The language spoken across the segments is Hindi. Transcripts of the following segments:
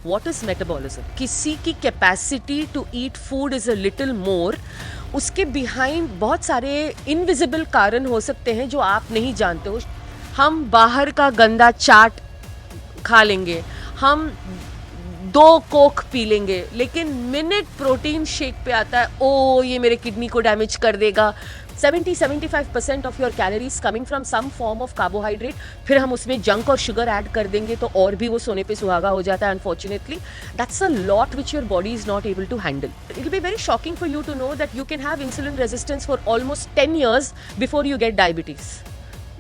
What is metabolism? किसी की capacity to eat food is a little more, उसके बिहाइंड बहुत सारे इनविजिबल कारण हो सकते हैं जो आप नहीं जानते हो। हम बाहर का गंदा चाट खा लेंगे, हम 2 कोक पी लेंगे, लेकिन मिनट प्रोटीन शेक पे आता है, ओ ये मेरे किडनी को डैमेज कर देगा। 70-75% of your calories coming from some form of carbohydrate. फिर हम उसमें जंक और शुगर ऐड कर देंगे तो और भी वो सोने पे सुहागा हो जाता है। Unfortunately that's a lot which your body is not able to handle. It will be very shocking for you to know that you can have insulin resistance for almost 10 years before you get diabetes.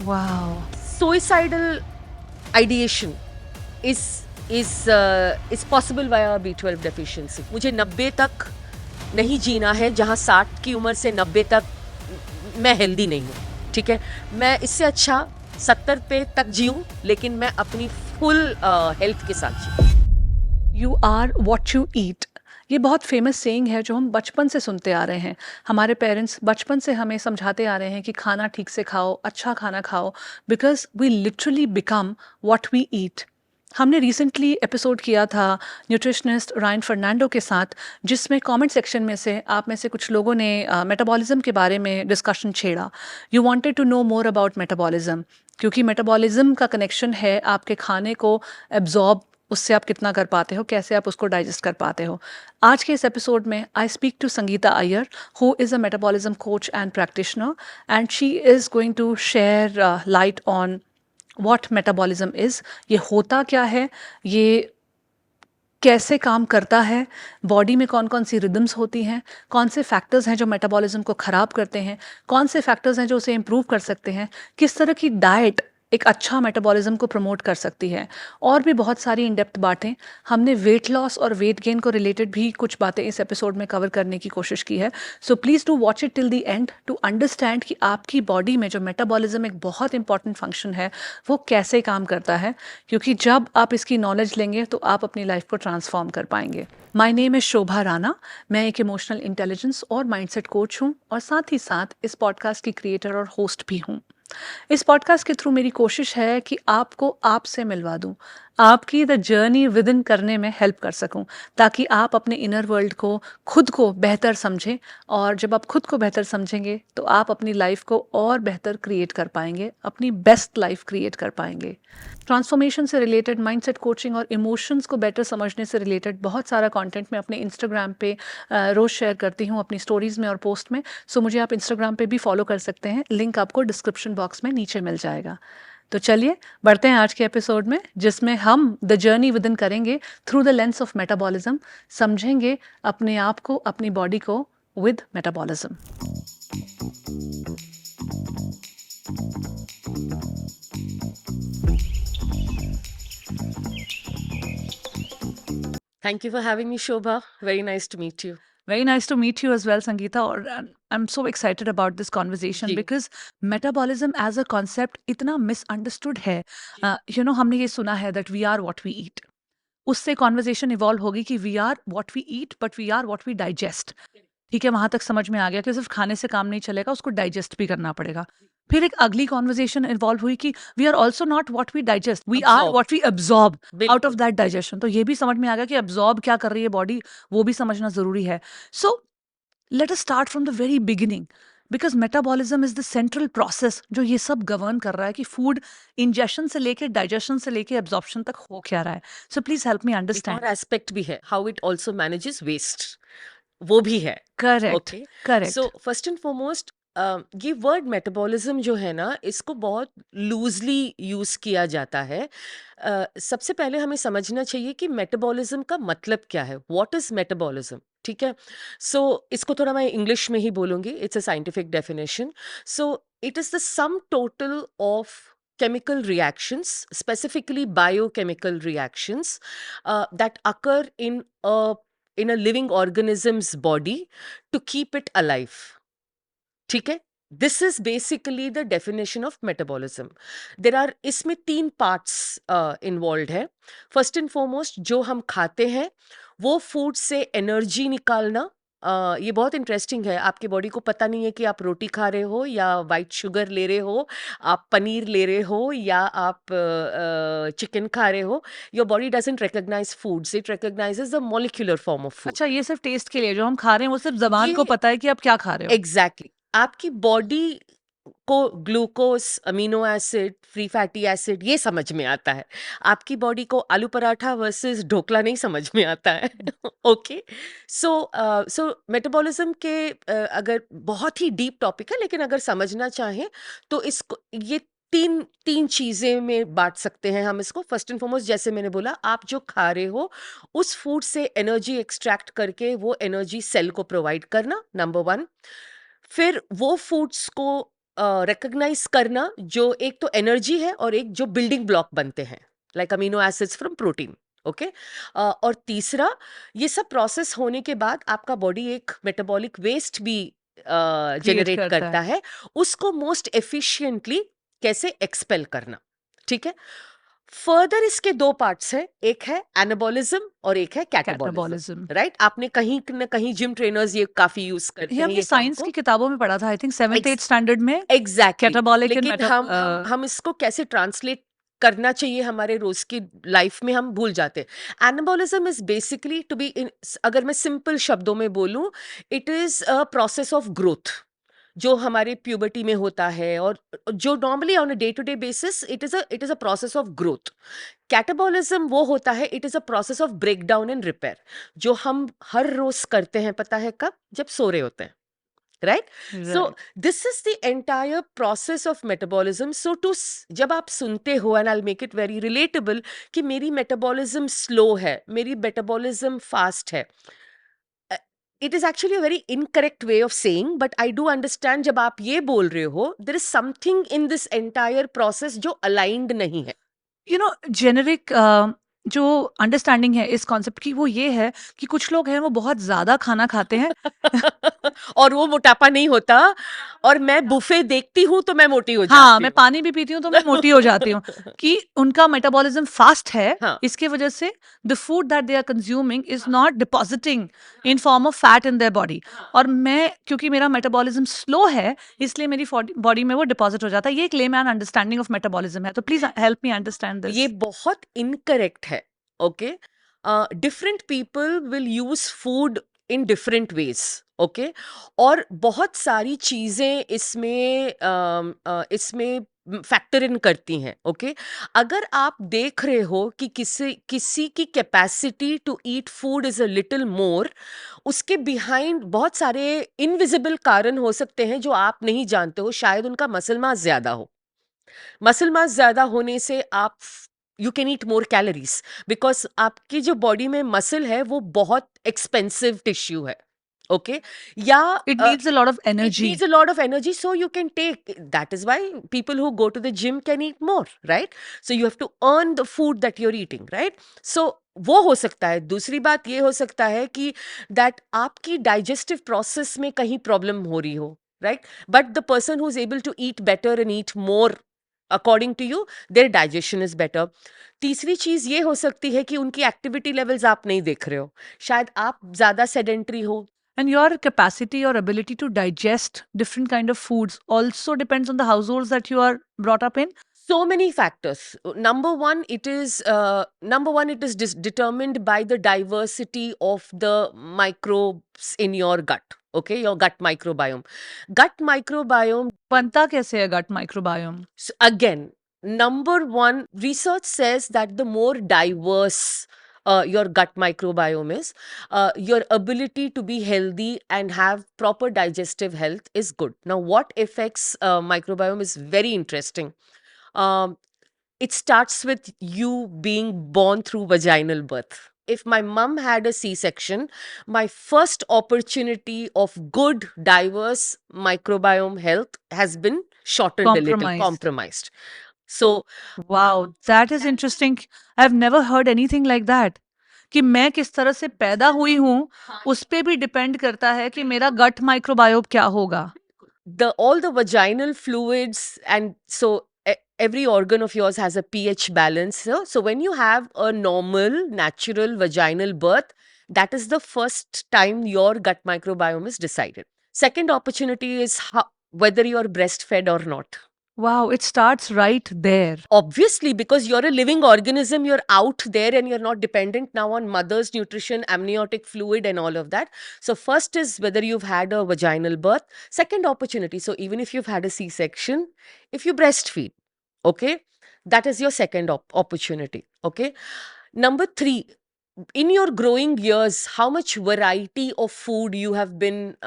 Wow. Suicidal ideation is possible via B12 deficiency. मुझे 90 तक नहीं जीना है, जहाँ 60 की उम्र से 90 तक मैं हेल्दी नहीं हूँ, ठीक है। मैं इससे अच्छा 70 पे तक जीऊँ, लेकिन मैं अपनी फुल हेल्थ के साथ जीऊँ। You are what you eat. ये बहुत फेमस सेइंग है जो हम बचपन से सुनते आ रहे हैं। हमारे पेरेंट्स बचपन से हमें समझाते आ रहे हैं कि खाना ठीक से खाओ, अच्छा खाना खाओ, because we literally become what we eat. हमने रिसेंटली एपिसोड किया था न्यूट्रिशनिस्ट रायन फर्नांडो के साथ, जिसमें कमेंट सेक्शन में से आप में से कुछ लोगों ने मेटाबॉलिज्म के बारे में डिस्कशन छेड़ा। You wanted to know more about metabolism, क्योंकि मेटाबॉलिज्म का कनेक्शन है आपके खाने को एब्जॉर्ब, उससे आप कितना कर पाते हो, कैसे आप उसको डाइजेस्ट कर पाते हो। आज के इस एपिसोड में I speak to Sangeeta Iyer, who is a metabolism coach and practitioner, and she is going to share light on what metabolism is. ये होता क्या है, ये कैसे काम करता है, बॉडी में कौन कौन सी रिदम्स होती हैं, कौन से फैक्टर्स हैं जो मेटाबॉलिज्म को ख़राब करते हैं, कौन से फैक्टर्स हैं जो उसे इम्प्रूव कर सकते हैं, किस तरह की डाइट एक अच्छा मेटाबॉलिज्म को प्रमोट कर सकती है, और भी बहुत सारी इन डेप्थ बातें। हमने वेट लॉस और वेट गेन को रिलेटेड भी कुछ बातें इस एपिसोड में कवर करने की कोशिश की है। So please do watch it till the end to understand कि आपकी बॉडी में जो मेटाबॉलिज्म एक बहुत इंपॉर्टेंट फंक्शन है वो कैसे काम करता है, क्योंकि जब आप इसकी नॉलेज लेंगे तो आप अपनी लाइफ को ट्रांसफॉर्म कर पाएंगे। माय नेम इज़ शोभा राणा। मैं एक इमोशनल इंटेलिजेंस और माइंडसेट कोच हूँ, और साथ ही साथ इस पॉडकास्ट की क्रिएटर और होस्ट भी हूँ। इस पॉडकास्ट के थ्रू मेरी कोशिश है कि आपको आपसे मिलवा दूं, आपकी द जर्नी विद इन करने में हेल्प कर सकूं, ताकि आप अपने इनर वर्ल्ड को, खुद को बेहतर समझें। और जब आप खुद को बेहतर समझेंगे तो आप अपनी लाइफ को और बेहतर क्रिएट कर पाएंगे, अपनी बेस्ट लाइफ क्रिएट कर पाएंगे। ट्रांसफॉर्मेशन से रिलेटेड, माइंडसेट कोचिंग और इमोशंस को बेटर समझने से रिलेटेड बहुत सारा कंटेंट मैं अपने इंस्टाग्राम पे रोज़ शेयर करती हूँ, अपनी स्टोरीज़ में और पोस्ट में। सो मुझे आप इंस्टाग्राम पे भी फॉलो कर सकते हैं, लिंक आपको डिस्क्रिप्शन बॉक्स में नीचे मिल जाएगा। तो चलिए बढ़ते हैं आज के एपिसोड में, जिसमें हम द जर्नी विद इन करेंगे through the lens of metabolism, समझेंगे अपने आप को, अपनी बॉडी को with metabolism. Thank you for having me, Shobha. Very nice to meet you. Very nice to meet you as well, Sangeeta. और I'm so excited about this conversation ji, because metabolism as a concept इतना misunderstood है। हमने ये सुना है that we are what we eat. उससे कॉन्वर्जेशन इवॉल्व होगी कि we are what we eat but we are what we digest. ठीक है, वहां तक समझ में आ गया कि सिर्फ खाने से काम नहीं चलेगा, उसको डाइजेस्ट भी करना पड़ेगा। फिर एक अगली कॉन्वर्जेशन इन्वॉल्व हुई कि we are also not what we digest, we are absorb. What we absorb out of बिल्कुल। That digestion. तो ये भी समझ में आ गया कि अब्जॉर्ब क्या कर रही है बॉडी, वो भी समझना जरूरी है। So let us start from the very beginning, because metabolism is the central process जो ये सब गवर्न कर रहा है कि फूड इंजेशन से लेके, डाइजेशन से लेके, एब्जॉर्प्शन तक हो क्या रहा है। सो प्लीज हेल्प मी एक अंडरस्टैंड। और एस्पेक्ट भी है, how it also manages waste, वो भी है। Correct, okay, so correct. First and foremost ये वर्ड मेटाबॉलिज्म जो है ना, इसको बहुत लूजली यूज किया जाता है। सबसे पहले हमें समझना चाहिए कि मेटाबॉलिज्म का मतलब क्या है, व्हाट इज मेटाबॉलिज्म, ठीक है। सो इसको थोड़ा मैं इंग्लिश में ही बोलूंगी, it's a scientific definition. So it is the sum total of chemical reactions, specifically biochemical reactions, that occur in a living organism's body to keep it alive. ठीक है, this is basically the definition of metabolism. There are इसमें 3 पार्ट्स इन्वॉल्व है। फर्स्ट एंड फॉरमोस्ट, जो हम खाते हैं वो फूड से एनर्जी निकालना, ये बहुत इंटरेस्टिंग है, आपकी बॉडी को पता नहीं है कि आप रोटी खा रहे हो या वाइट शुगर ले रहे हो, आप पनीर ले रहे हो या आप चिकन खा रहे हो. Your body doesn't recognize foods, it recognizes the molecular form of food. अच्छा, ये सिर्फ टेस्ट के लिए जो हम खा रहे हैं वो सिर्फ जबान को ये पता है कि आप क्या खा रहे हो. एग्जैक्टली आपकी बॉडी को glucose, amino acid, free fatty acid ये समझ में आता है. आपकी बॉडी को आलू पराठा वर्सेस ढोकला नहीं समझ में आता है. ओके. सो मेटाबॉलिज्म के अगर बहुत ही डीप टॉपिक है, लेकिन अगर समझना चाहें तो इसको ये तीन तीन चीजें में बांट सकते हैं हम इसको. फर्स्ट एंड फॉरमोस्ट, जैसे मैंने बोला, आप जो खा रहे हो उस फूड से एनर्जी एक्सट्रैक्ट करके वो एनर्जी सेल को प्रोवाइड करना, नंबर वन. फिर वो फूड्स को रिकॉग्नाइज करना जो एक तो एनर्जी है और एक जो बिल्डिंग ब्लॉक बनते हैं, like amino acids from protein. Okay. और तीसरा, ये सब प्रोसेस होने के बाद आपका बॉडी एक मेटाबॉलिक वेस्ट भी क्रिएट जनरेट करता करता है. है. उसको मोस्ट एफिशिएंटली कैसे एक्सपेल करना. ठीक है. फर्दर इसके दो पार्ट्स हैं, एक है एनाबॉलिज्म और एक है कैटाबॉलिज्म. कैटाबॉलिज्म. राइट. आपने कहीं न कहीं जिम ट्रेनर्स ये काफी यूज करते ये हैं हमने ये टर्म साइंस को. की किताबों में पढ़ा था, I think 7th 8th standard में. एग्जैक्टली. कैटाबॉलिक एंड लेकिन हम इसको कैसे ट्रांसलेट करना चाहिए हमारे रोज की लाइफ में हम भूल जाते हैं. Anabolism is basically to be, अगर मैं सिंपल शब्दों में बोलूं, it is a process of growth जो हमारे प्यूबर्टी में होता है और जो normally on a day to day basis it is a process of growth. Catabolism वो होता है, it is a process of break down and repair, जो हम हर रोज करते हैं. पता है कब? जब सो रहे होते हैं. Right. So right. This is the entire process of metabolism. So जब आप सुनते हो, and I make it very relatable, कि मेरी मेटाबॉलिज्म स्लो है, मेरी मेटाबॉलिज्म फास्ट है, it is actually a very incorrect way of saying, but I do understand. जब आप ये बोल रहे हो, there is something in this entire process जो अलाइंड नहीं है. यू नो, जेनेरिक जो अंडरस्टैंडिंग है इस कॉन्सेप्ट की वो ये है कि कुछ लोग हैं वो बहुत ज़्यादा खाना खाते हैं. और वो मोटापा नहीं होता. और मैं बुफे देखती हूँ तो मैं मोटी हो हाँ, जाती मैं हूँ. पानी भी पीती हूँ तो मैं मोटी हो जाती हूँ. कि उनका मेटाबॉलिज्म फास्ट है, हाँ. इसकी वजह से the food that they are consuming is not depositing in form of fat in their body. और मैं, क्योंकि मेरा मेटाबॉलिज्म स्लो है, इसलिए मेरी बॉडी में वो डिपॉजिट हो जाता है. ये एक लेमैन अंडरस्टैंडिंग ऑफ मेटाबॉलिज्म है. तो प्लीज हेल्प मी अंडरस्टैंड ये दिस. बहुत इनकरेक्ट है. Okay. Different people will use food in different ways. Okay. और बहुत सारी चीजें इसमें फैक्टर इन करती हैं. ओके. अगर आप देख रहे हो कि किसी की capacity to eat food is a little more, उसके बिहाइंड बहुत सारे इनविजिबल कारण हो सकते हैं जो आप नहीं जानते हो. शायद उनका मसल मास ज्यादा हो. मसल मास ज्यादा होने से आप you can eat more calories, because आपकी जो बॉडी में मसल है वो बहुत एक्सपेंसिव टिश्यू है. ओके. या it needs a lot of it energy. needs a lot of energy, so you can take. That is why people who go to the gym can eat more, right? So you have to earn the food that you're eating, right? So वो हो सकता है. दूसरी बात ये हो सकता है कि that आपकी digestive process में कहीं problem हो रही हो, right? But the person who's able to eat better and eat more according to you, their digestion is better. तीसरी चीज ये हो सकती है कि उनकी एक्टिविटी लेवल्स आप नहीं देख रहे हो. शायद आप ज्यादा सेडेंटरी हो. And your capacity or ability to digest different kind of foods also depends on the households that you are brought up in. So many factors. Number one, it is determined by the diversity of the microbes in your gut. Okay, your gut microbiome. Gut microbiome. बनता कैसे है gut microbiome? Again, number one, research says that the more diverse your gut microbiome is, your ability to be healthy and have proper digestive health is good. Now, what affects microbiome is very interesting. Um, it starts with you being born through vaginal birth. If my mom had a C-section, my first opportunity of good, diverse microbiome health has been shortened a little, Compromised. compromised. So, Wow, that is interesting. I've never heard anything like that. कि मैं किस तरह से पैदा हुई हूँ उस पे भी डिपेंड करता है कि मेरा गट माइक्रोबायोम क्या होगा. all the vaginal fluids, and so every organ of yours has a pH balance. So when you have a normal, natural vaginal birth, That is the first time your gut microbiome is decided. Second opportunity is whether you're breastfed or not. Wow, it starts right there. Obviously, because you're a living organism, you're out there and you're not dependent now on mother's nutrition, amniotic fluid, and all of that. So, first is whether you've had a vaginal birth. Second opportunity. So, even if you've had a C section, if you breastfeed, okay, that is your second opportunity. Okay. Number three, in your growing years, how much variety of food you have been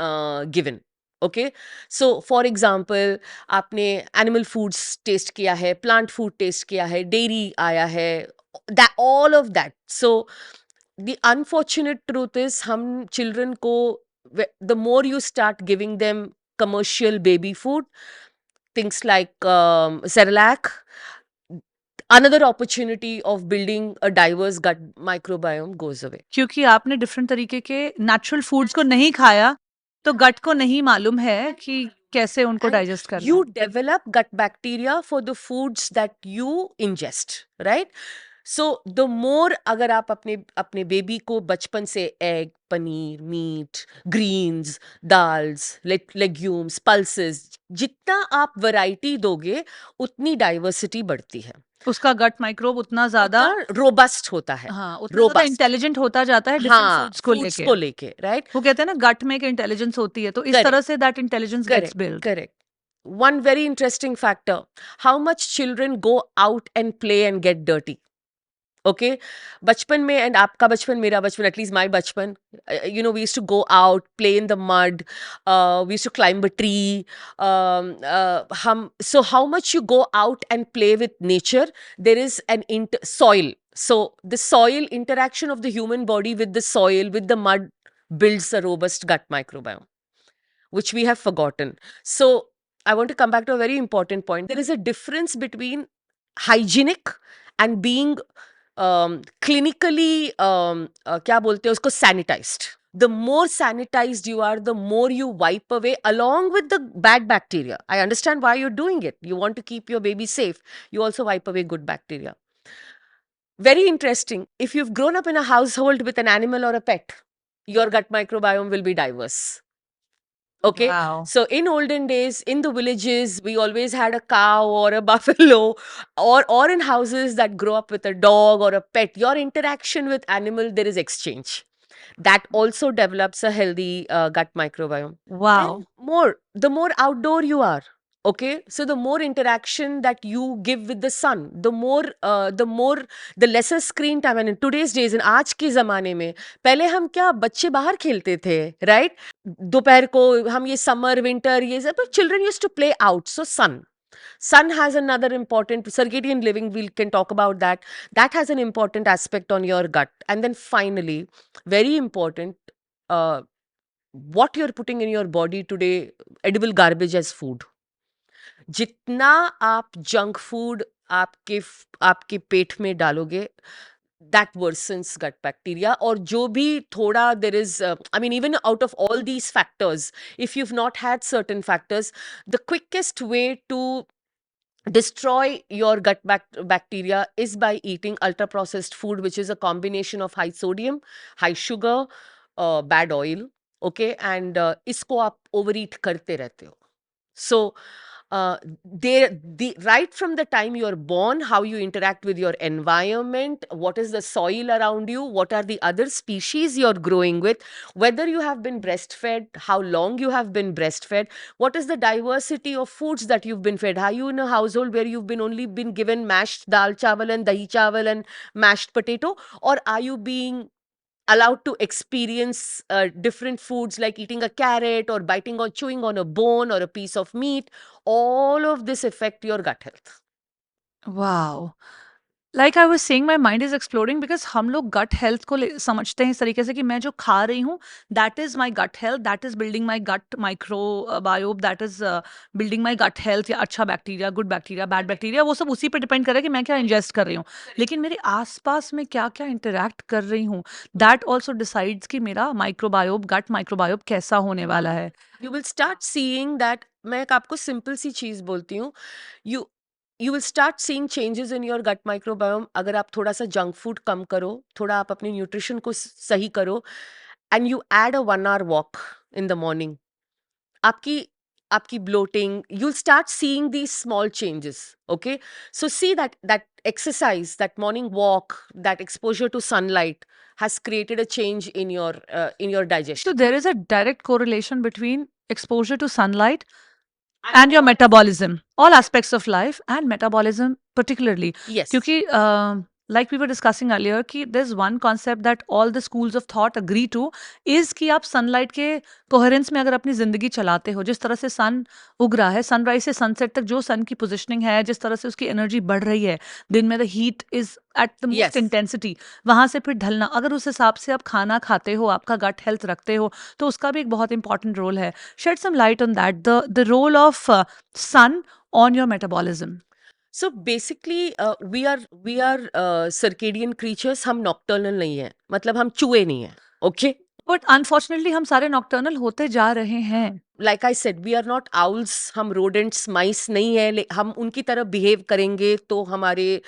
given. Okay. So, for example, आपने एनिमल फूड्स टेस्ट किया है, प्लांट फूड टेस्ट किया है, डेयरी आया है, that all of that. So the unfortunate truth is हम children को the more you start giving them commercial baby food, things like Cerelac, another opportunity of building a diverse gut microbiome goes away. क्योंकि आपने डिफरेंट तरीके के नेचुरल फूड्स को नहीं खाया, तो गट को नहीं मालूम है कि कैसे उनको And डाइजेस्ट करना you है। develop gut bacteria for the foods that you ingest, right? So the more अगर आप अपने अपने बेबी को बचपन से egg, paneer, meat, greens, dals, legumes, pulses, जितना आप वैरायटी दोगे उतनी डाइवर्सिटी बढ़ती है, उसका गट माइक्रोब उतना ज्यादा रोबस्ट होता है, हाँ उतना ज्यादा रोबस्ट, इंटेलिजेंट होता जाता है डिफरेंट हाँ, फूड्स को फूड्स लेके। को लेके, राइट? वो कहते हैं ना गट में एक इंटेलिजेंस होती है, तो इस Correct. तरह से that intelligence gets Correct, build. correct. One very interesting factor, how much children go out and play and get dirty. Okay, बचपन में, and आपका बचपन, मेरा बचपन, at least my बचपन, we used to go out, play in the mud, we used to climb a tree. So how much you go out and play with nature, there is an soil. So the soil interaction of the human body with the soil, with the mud, builds a robust gut microbiome, which we have forgotten. So I want to come back to a very important point. There is a difference between hygienic and being clinically क्या बोलते हैं उसको, sanitized. The more sanitized you are, the more you wipe away along with the bad bacteria. I understand why you're doing it. You want to keep your baby safe. You also wipe away good bacteria. Very interesting. If you've grown up in a household with an animal or a pet, your gut microbiome will be diverse. Okay. Wow. So in olden days, in the villages, we always had a cow or a buffalo, or in houses that grow up with a dog or a pet. Your interaction with animal, there is exchange. That also develops a healthy gut microbiome. Wow. And the more outdoor you are, okay, so the more interaction that you give with the sun, the lesser screen time. And in today's days, in आज के ज़माने में, पहले हम क्या बच्चे बाहर खेलते थे, right? दोपहर को हम ये summer, winter, ये सब, children used to play out. So sun has another important circadian living, we can talk about that. That has an important aspect on your gut. And then finally, very important, what you're putting in your body today, edible garbage as food. जितना आप जंक फूड आपके पेट में डालोगे, that worsens gut bacteria. और जो भी थोड़ा, there is I mean, even out of all these factors, if you've not had certain factors, the quickest way to destroy your gut bacteria is by eating ultra processed food, which is a combination of high sodium, high sugar, bad oil. Okay, and इसको आप overeat करते रहते हो. So right from the time you're born, how you interact with your environment, what is the soil around you, what are the other species you're growing with, whether you have been breastfed, how long you have been breastfed, what is the diversity of foods that you've been fed. Are you in a household where you've been only been given mashed dal chawal and dahi chawal and mashed potato, or are you being allowed to experience different foods like eating a carrot or biting or chewing on a bone or a piece of meat? All of this affect your gut health. Wow. Like I was saying my mind is exploring because हम लोग गट हेल्थ को समझते हैं इस तरीके से कि मैं जो खा रही हूँ that is my gut health, that is building my gut microbiome, that is building my gut health, या अच्छा bacteria, good bacteria, bad bacteria, वो सब उसी पे डिपेंड करे कि मैं क्या इंजेस्ट कर रही हूँ। लेकिन मेरे आसपास में क्या क्या इंटरेक्ट कर रही हूँ, दैट ऑल्सो डिसाइड्स कि मेरा माइक्रोबायोब, गट माइक्रोबायोब कैसा होने वाला है। You will start seeing that, मैं एक आपको सिंपल सी चीज बोलती हूँ, you you will start seeing changes in your gut microbiome अगर आप थोड़ा सा जंक फूड कम करो, थोड़ा आप अपनी न्यूट्रिशन को सही करो, and you add a 1 hour walk in the morning, आपकी आपकी bloating, you'll start seeing these small changes. Okay, so see that exercise, that morning walk, that exposure to sunlight has created a change in your So digestion. there is a direct correlation between exposure to sunlight and your metabolism, all aspects of life and metabolism particularly. Yes. क्योंकि like we were discussing earlier कि there's one concept that all the schools of thought agree to is कि आप sunlight के coherence में अगर अपनी जिंदगी चलाते हो, जिस तरह से sun उग रहा है, sunrise से sunset तक जो sun की positioning है, जिस तरह से उसकी energy बढ़ रही है, दिन में the heat is at the most Yes. intensity, वहां से फिर ढलना, अगर उस हिसाब से आप खाना खाते हो, आपका gut health रखते हो, तो उसका भी एक बहुत important role है. Shed some light on that, the role of sun on your metabolism. So basically, we are circadian creatures. हम nocturnal नहीं है, मतलब हम चूहे नहीं है. Okay. But unfortunately हम सारे nocturnal होते जा रहे हैं. Like I said, we are not owls. हम rodents, mice नहीं है. हम उनकी तरह behave करेंगे तो हमारे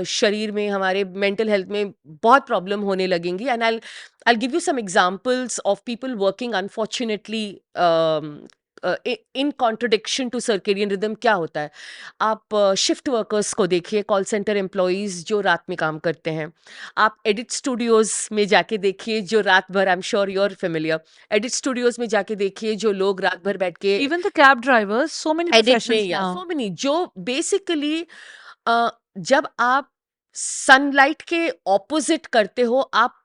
शरीर में, हमारे mental health में बहुत problem होने लगेंगी. And I'll give you some examples of people working unfortunately in contradiction to circadian rhythm. क्या होता है, आप शिफ्ट वर्कर्स को देखिए, कॉल सेंटर एम्प्लॉयज जो रात में काम करते हैं. आप एडिट स्टूडियोज में जाके देखिए जो रात भर, I am sure you are familiar, edit studios में जाके देखिए जो लोग रात भर बैठ के Even the cab drivers, so many edit में, professions या now. सो मेनी, जो बेसिकली जब आप सनलाइट के ऑपोजिट करते हो, आप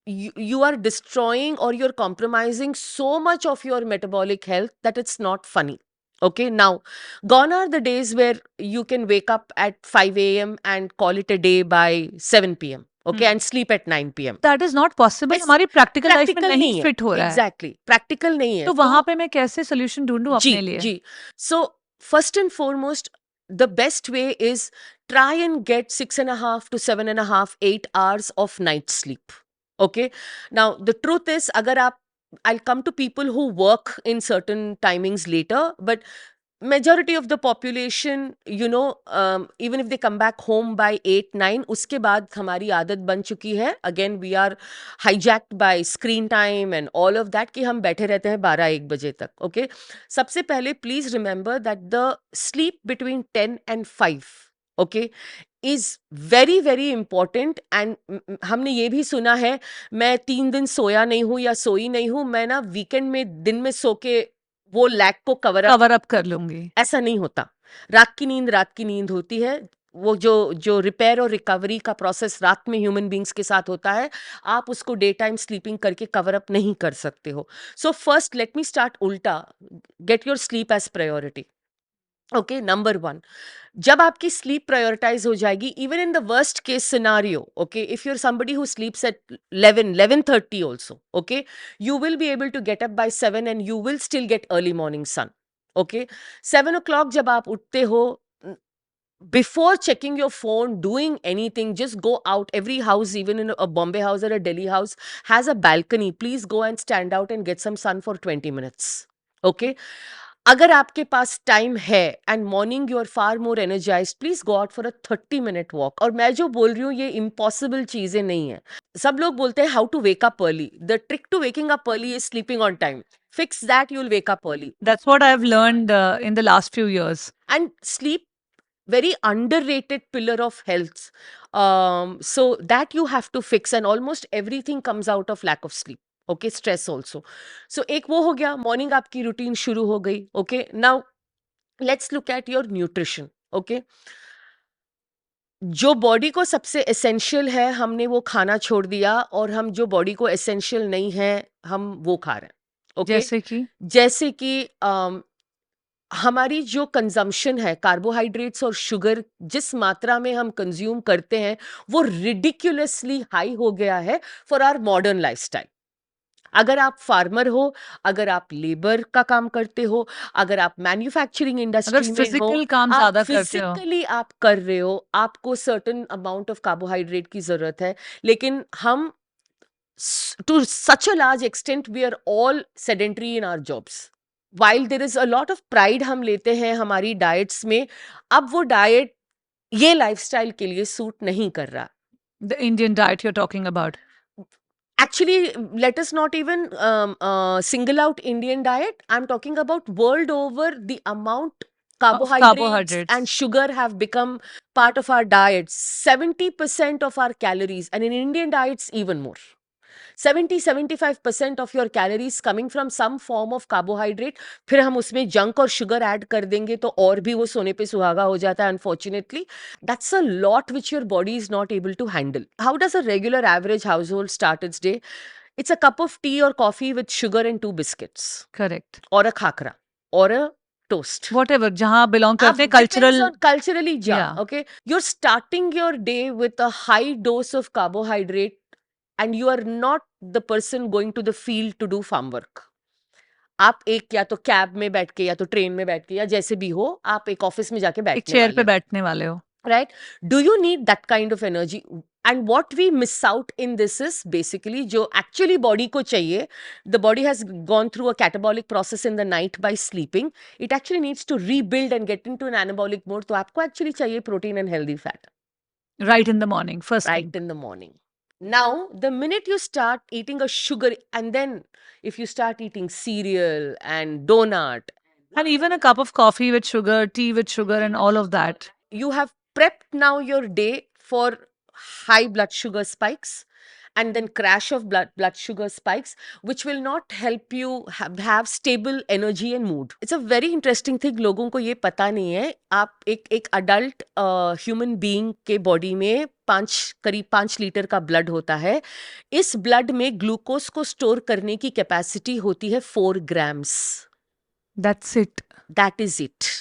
you are destroying or you're compromising so much of your metabolic health that it's not funny. Okay, now gone are the days where you can wake up at 5 a.m. and call it a day by 7 p.m. Okay, and sleep at 9 p.m. That is not possible. It's हमारी practical life में practical नहीं नहीं है. fit हो रहा है. Exactly, practical नहीं है. तो वहां पे मैं कैसे solution ढूंढूं अपने लिए? जी. So first and foremost, the best way is try and get 6.5 to 7.5, 8 hours of night sleep. Okay. Now the truth is, अगर आप, I'll come to people who work in certain timings later, but majority of the population, even if they come back home by 8, 9, उसके बाद हमारी आदत बन चुकी है. Again, we are hijacked by screen time and all of that कि हम बैठे रहते हैं 12-1 बजे तक. Okay. सबसे पहले please remember that the sleep between 10 and 5, okay, is very very important. and हमने ये भी सुना है, मैं 3 दिन सोया नहीं हूँ या सोई नहीं हूँ, मैं ना वीकेंड में दिन में सो के वो लैक को कवर अप कर लूंगी. ऐसा नहीं होता. रात की नींद होती है. वो जो रिपेयर और रिकवरी का प्रोसेस रात में ह्यूमन बींग्स के साथ होता है, आप उसको डे टाइम स्लीपिंग करके कवर अप नहीं कर सकते हो. So first let me start उल्टा, get your sleep as priority. Okay, number 1, जब आपकी स्लीप प्रायोरिटाइज हो जाएगी, even in the worst case scenario, okay, if you are somebody who sleeps at 11:30 also, okay, you will be able to get up by 7 and you will still get early morning sun. Okay, 7 o'clock जब आप उठते हो, before checking your phone, doing anything, just go out. Every house, even in a Bombay house or a Delhi house, has a balcony. Please go and stand out and get some sun for 20 minutes. Okay. अगर आपके पास टाइम है and morning you are far more energized, please go out for a 30-minute walk. और मैं जो बोल रही हूँ ये इम्पॉसिबल चीजें नहीं है. सब लोग बोलते हैं how to wake up early. The trick to waking up early is sleeping on time. Fix that, you'll wake up early. That's what I've learned in the last few years. And sleep, very underrated pillar of health. So that you have to fix, and almost everything comes out of lack of sleep. Okay, stress also. So एक वो हो गया, मॉर्निंग आपकी रूटीन शुरू हो गई. Okay, now let's look at your nutrition. Okay, जो बॉडी को सबसे एसेंशियल है हमने वो खाना छोड़ दिया, और हम जो बॉडी को एसेंशियल नहीं है हम वो खा रहे हैं. ओके, जैसे कि हमारी जो कंजम्पशन है कार्बोहाइड्रेट्स और शुगर, जिस मात्रा में हम कंज्यूम करते हैं वो रिडिक्युलसली हाई हो गया है फॉर आवर मॉडर्न लाइफस्टाइल. अगर आप फार्मर हो, अगर आप लेबर का काम करते हो, अगर आप मैन्युफैक्चरिंग इंडस्ट्री में हो, फिजिकल काम ज्यादा करते हो, फिजिकली आप कर रहे हो, आपको सर्टेन अमाउंट ऑफ कार्बोहाइड्रेट की जरूरत है. लेकिन हम to such a large extent we are all sedentary in our jobs. while there is a lot of pride हम लेते हैं हमारी डाइट्स में, अब वो डाइट ये लाइफस्टाइल के लिए सूट नहीं कर रहा. The Indian diet you're talking about. Actually, let us not even single out Indian diet. I'm talking about world over, the amount carbohydrates Carbohydrates. and sugar have become part of our diets. 70% of our calories, and in Indian diets, even more. 70-75% of your calories coming from some form of carbohydrate. फिर हम उसमें जंक और शुगर ऐड कर देंगे तो और भी वो सोने पे सुहागा हो जाता है. Unfortunately that's a lot which your body is not able to handle. How does a regular average household start its day? It's a cup of tea or coffee with sugar and 2 biscuits, Correct. or a khakra, or a toast. Whatever, जहाँ belong करते हैं Depends cultural. on culturally, yeah. Yeah. Okay, you're starting your day with a high dose of carbohydrate, and you are not the person going to the field to do farm work. आप एक या तो कैब में बैठ के या तो ट्रेन में बैठ के या जैसे भी हो, आप एक ऑफिस में जाके एक बैठने चेयर वाले पे हो, बैठने वाले हो. right? Do you need that kind of energy? And what we miss out in this is basically जो actually body को चाहिए, the body has gone through a catabolic process in the night by sleeping. It actually needs to rebuild and get into an anabolic mode. तो आपको actually चाहिए protein and healthy fat Right in the morning, first right thing. in the morning. Now, the minute you start eating a sugar, and then if you start eating cereal and donut, And even a cup of coffee with sugar, tea with sugar, and all of that. you have prepped now your day for high blood sugar spikes and then crash of blood sugar spikes, which will not help you have stable energy and mood. It's a very interesting thing. लोगों को ये पता नहीं है. आप एक adult human being के body में करीब 5 लीटर का ब्लड होता है. इस ब्लड में ग्लूकोज को स्टोर करने की कैपेसिटी होती है 4 grams. That's it. That is it.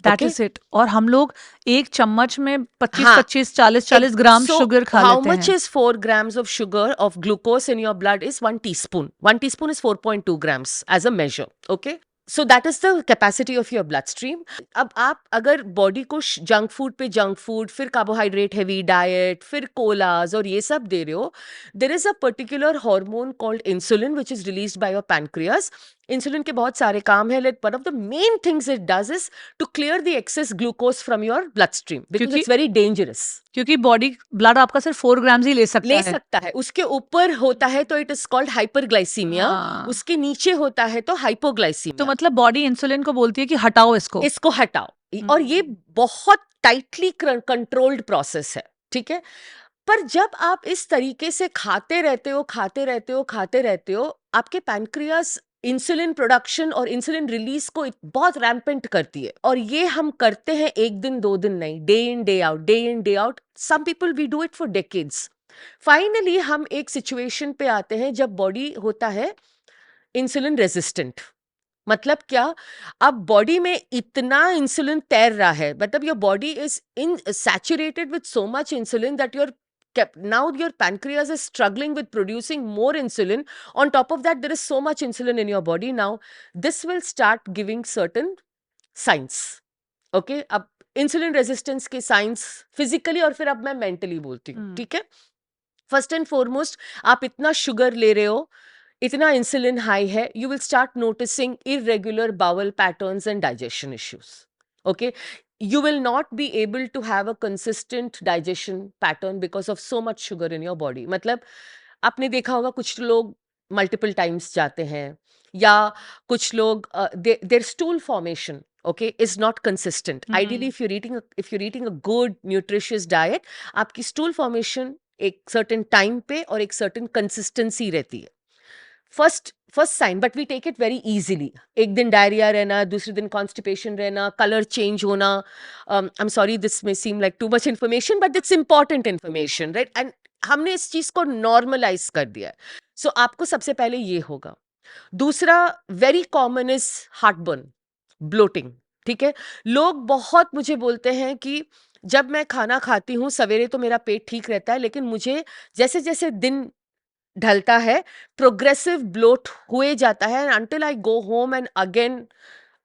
That Okay? is it. और हम लोग एक चम्मच में 25, हाँ. 25, 40 ग्राम So, शुगर खा how लेते much हैं. is 4 grams of sugar of glucose in your blood is 1 teaspoon. 1 teaspoon is 4.2 grams as a measure. Okay? So that is the capacity of your bloodstream. अब आप अगर बॉडी को जंक फूड पे जंक फूड, फिर कार्बोहाइड्रेट हेवी डाइट, फिर कोलाज और ये सब दे रहे हो, there is a particular hormone called insulin which is released by your pancreas. Insulin के बहुत सारे काम है, one of the main things it does is to clear the excess glucose from your blood stream because it's very dangerous. क्योंकि बॉडी ब्लड आपका सिर्फ 4 ग्राम्स ही ले सकता है. उसके ऊपर होता है तो इट इज कॉल्ड हाइपरग्लाइसीमिया. हाँ. उसके नीचे होता है तो हाइपोग्लाइसीमिया. तो मतलब बॉडी इंसुलिन को बोलती है कि हटाओ इसको हटाओ. और ये बहुत टाइटली कंट्रोल्ड प्रोसेस है. ठीक है. पर जब आप इस तरीके से खाते रहते हो, आपके पैनक्रियास इंसुलिन प्रोडक्शन और इंसुलिन रिलीज को बहुत रैम्पेंट करती है. और ये हम करते हैं एक दिन 2 दिन नहीं, day in day out. Some people we do it for decades. Finally हम एक सिचुएशन पे आते हैं जब बॉडी होता है इंसुलिन रेजिस्टेंट. मतलब क्या, अब बॉडी में इतना इंसुलिन तैर रहा है, मतलब your body is in saturated with so much insulin that now your pancreas is struggling with producing more insulin. On top of that, there is so much insulin in your body. Now this will start giving certain signs. Okay, अब insulin resistance के signs physically और फिर अब मैं mentally बोलती हूँ. ठीक है. फर्स्ट एंड फॉरमोस्ट, आप इतना शुगर ले रहे हो, इतना इंसुलिन हाई है, you will start noticing irregular bowel patterns and digestion issues. Okay, you will not be able to have a consistent digestion pattern because of so much sugar in your body. मतलब आपने देखा होगा कुछ लोग multiple times जाते हैं, या कुछ लोग their stool formation okay is not consistent. Ideally if you're eating a good nutritious diet, आपकी stool formation एक certain time पे और एक certain consistency रहती है. First sign, but we take it very easily. एक दिन डायरिया रहना, दूसरे दिन कॉन्स्टिपेशन रहना, कलर चेंज होना. I am sorry, this may seem like too much information, but it's important information, right? And हमने इस चीज को नॉर्मलाइज कर दिया है. सो आपको सबसे पहले ये होगा. दूसरा very common is heartburn, bloating. ठीक है. लोग बहुत मुझे बोलते हैं कि जब मैं खाना खाती हूँ सवेरे तो मेरा पेट ठीक रहता है, लेकिन मुझे जैसे जैसे दिन ढलता है प्रोग्रेसिव ब्लोट हुए जाता है, until I go home and again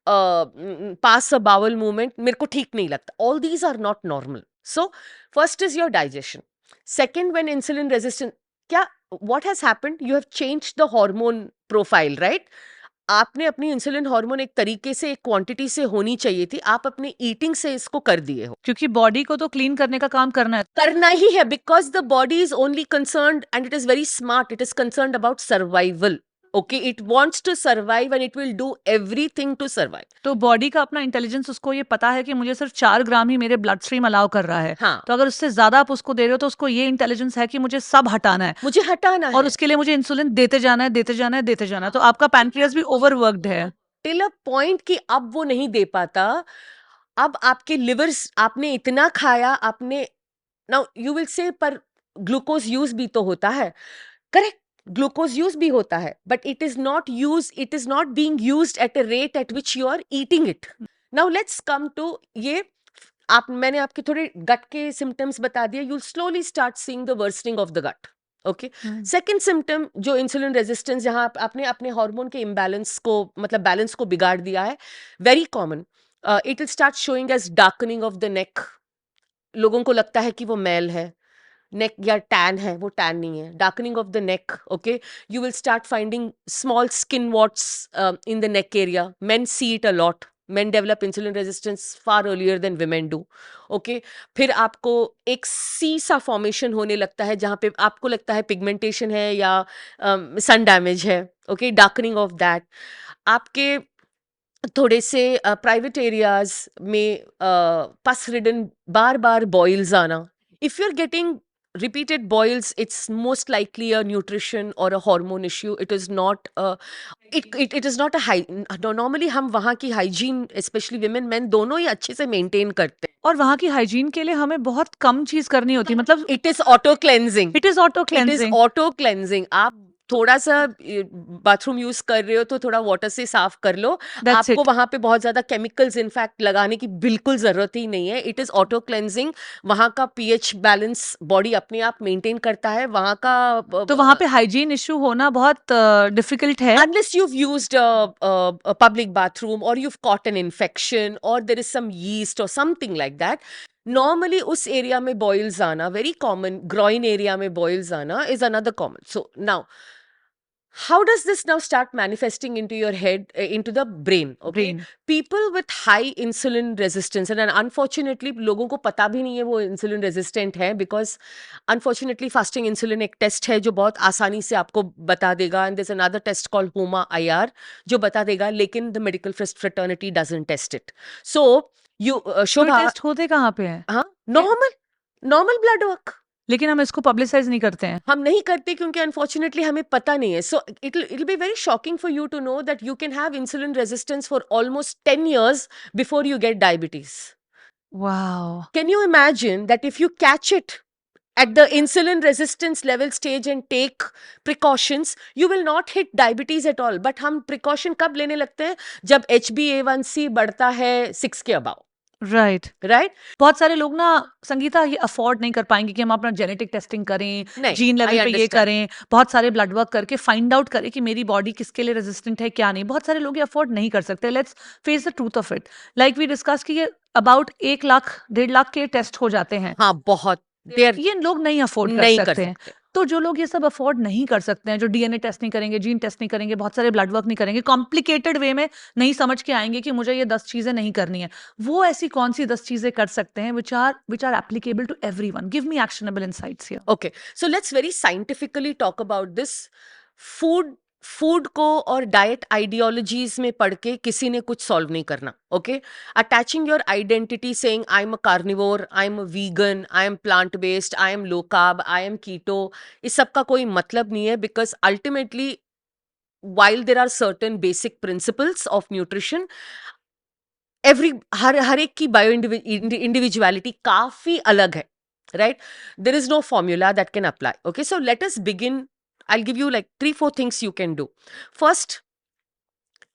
pass a bowel movement मेरे को ठीक नहीं लगता. All these are not normal. So first is your digestion. Second, when insulin resistant, क्या what has happened, you have changed the hormone profile, right? आपने अपनी इंसुलिन हार्मोन एक तरीके से एक क्वांटिटी से होनी चाहिए थी, आप अपने ईटिंग से इसको कर दिए हो। क्योंकि बॉडी को तो क्लीन करने का काम करना है। करना ही है, because the body is only concerned and it is very smart, it is concerned about survival. Okay, it wants to survive and it will do everything to survive. तो बॉडी का अपना इंटेलिजेंस, उसको ये पता है कि मुझे सिर्फ 4 ग्राम ही मेरे ब्लड स्ट्रीम अलाउ कर रहा है। हाँ, तो अगर उससे ज्यादा आप उसको दे रहे हो तो उसको ये इंटेलिजेंस है कि मुझे सब हटाना है मुझे हटाना और है उसके लिए मुझे इंसुलिन देते जाना है, देते जाना है, देते जाना है। तो आपका पैनक्रियास भी ओवरवर्क्ड है। टिल अ पॉइंट कि अब वो नहीं दे पाता। अब आपके लिवर्स, आपने इतना खाया, आपने, नाउ यू विल से पर ग्लूकोज यूज भी तो होता है, करेक्ट, ग्लूकोज यूज भी होता है, but it is not being used at a rate at which you are eating it. Now let's come to ये, आप, मैंने आपके थोड़े गट के सिम्टम्स बता दिए, you slowly start seeing the worsening of the gut. Okay, second symptom जो इंसुलिन रेजिस्टेंस, जहां आपने अपने हार्मोन के इम्बैलेंस को, मतलब बैलेंस को बिगाड़ दिया है, very common, it will start showing as darkening of the neck. लोगों को लगता है कि वो मैल है, नेक या टैन है, वो टैन नहीं है, darkening of the neck. Okay, you will start finding small skin what's in the neck area, men see it a lot, men develop insulin resistance far earlier than women do. Okay, फिर आपको एक सी सा फॉर्मेशन होने लगता है जहाँ पे आपको लगता है पिगमेंटेशन है या सन डैमेज है। Okay, darkening of that. आपके थोड़े से प्राइवेट एरियाज में पस रिडन, बार बार बॉइल्स आना। If you are getting repeated boils, it's most likely a nutrition or a hormone issue. It is not it is not a high, normally हम वहाँ की hygiene, especially women men, दोनों ही अच्छे से maintain करते हैं। और वहाँ की हाइजीन के लिए हमें बहुत कम चीज करनी होती है, मतलब It is auto cleansing. It is auto it is cleansing. Auto cleansing. आप थोड़ा सा बाथरूम यूज कर रहे हो तो थोड़ा वाटर से साफ कर लो, That's आपको it. वहां पे बहुत ज्यादा केमिकल्स इनफैक्ट लगाने की बिल्कुल जरूरत ही नहीं है। It is auto cleansing. वहां का पीएच बैलेंस बॉडी अपने आप मेंटेन करता है, वहां का तो वहाँ पे हाइजीन इशू होना बहुत डिफिकल्ट है। unless you've used a public bathroom or you've caught an infection or there is some yeast or something like that, normally उस एरिया में boils आना very common, groin area में boils आना is another common. So now how does this now start manifesting into your head, into the brain? Okay, Brain. people with high insulin resistance, and unfortunately लोगों को पता भी नहीं है वो insulin resistant है, because unfortunately fasting insulin एक टेस्ट है जो बहुत आसानी से आपको बता देगा, and there's another test called HOMA IR जो बता देगा, लेकिन the medical fraternity doesn't test it. So you तो शोभा, टेस्ट होते कहाँ पे हैं? हाँ, normal blood work लेकिन हम इसको पब्लिसाइज नहीं करते हैं। हम नहीं करते क्योंकि अनफॉर्चुनेटली हमें पता नहीं है। So it be very shocking for you to know that you can have insulin resistance for almost 10 years before you get diabetes. Wow. Can you imagine that if you catch it at the insulin resistance level stage and take precautions, you will not hit diabetes at all. But हम precaution कब लेने लगते हैं? जब HbA1c बढ़ता है 6 के above, राइट। right? बहुत सारे लोग ना संगीता ये अफोर्ड नहीं कर पाएंगे कि हम अपना जेनेटिक टेस्टिंग करें, नहीं, जीन लेवल I पे ये understand. करें, बहुत सारे ब्लड वर्क करके फाइंड आउट करें कि मेरी बॉडी किसके लिए रेजिस्टेंट है क्या नहीं। बहुत सारे लोग ये अफोर्ड नहीं कर सकते। Let's face the truth of it. Like we discuss कि ये अबाउट 1 लाख 1.5 लाख के टेस्ट हो जाते हैं। हाँ, बहुत देर ये लोग नहीं अफोर्ड कर नहीं कर सकते हैं। सकते। तो जो लोग ये सब अफोर्ड नहीं कर सकते हैं, जो डीएनए टेस्ट नहीं करेंगे, जीन टेस्ट नहीं करेंगे, बहुत सारे ब्लड वर्क नहीं करेंगे, कॉम्प्लिकेटेड वे में नहीं समझ के आएंगे कि मुझे ये 10 चीजें नहीं करनी है, वो ऐसी कौन सी 10 चीजें कर सकते हैं which are applicable to everyone? Give me actionable insights here. Okay, so let's very scientifically talk about this. Food को और डाइट आइडियोलॉजीज में पढ़ के किसी ने कुछ सॉल्व नहीं करना। Okay, attaching your identity saying I am a carnivore, I am a vegan, I am plant based, I am low carb, I am keto, इस सब का कोई मतलब नहीं है, because ultimately while there are certain basic principles of nutrition, हर एक की बायो इंडिविजुअलिटी काफी अलग है, right? There is no formula that can apply. Okay, so let us begin. I'll give you like 3-4 things you can do. First,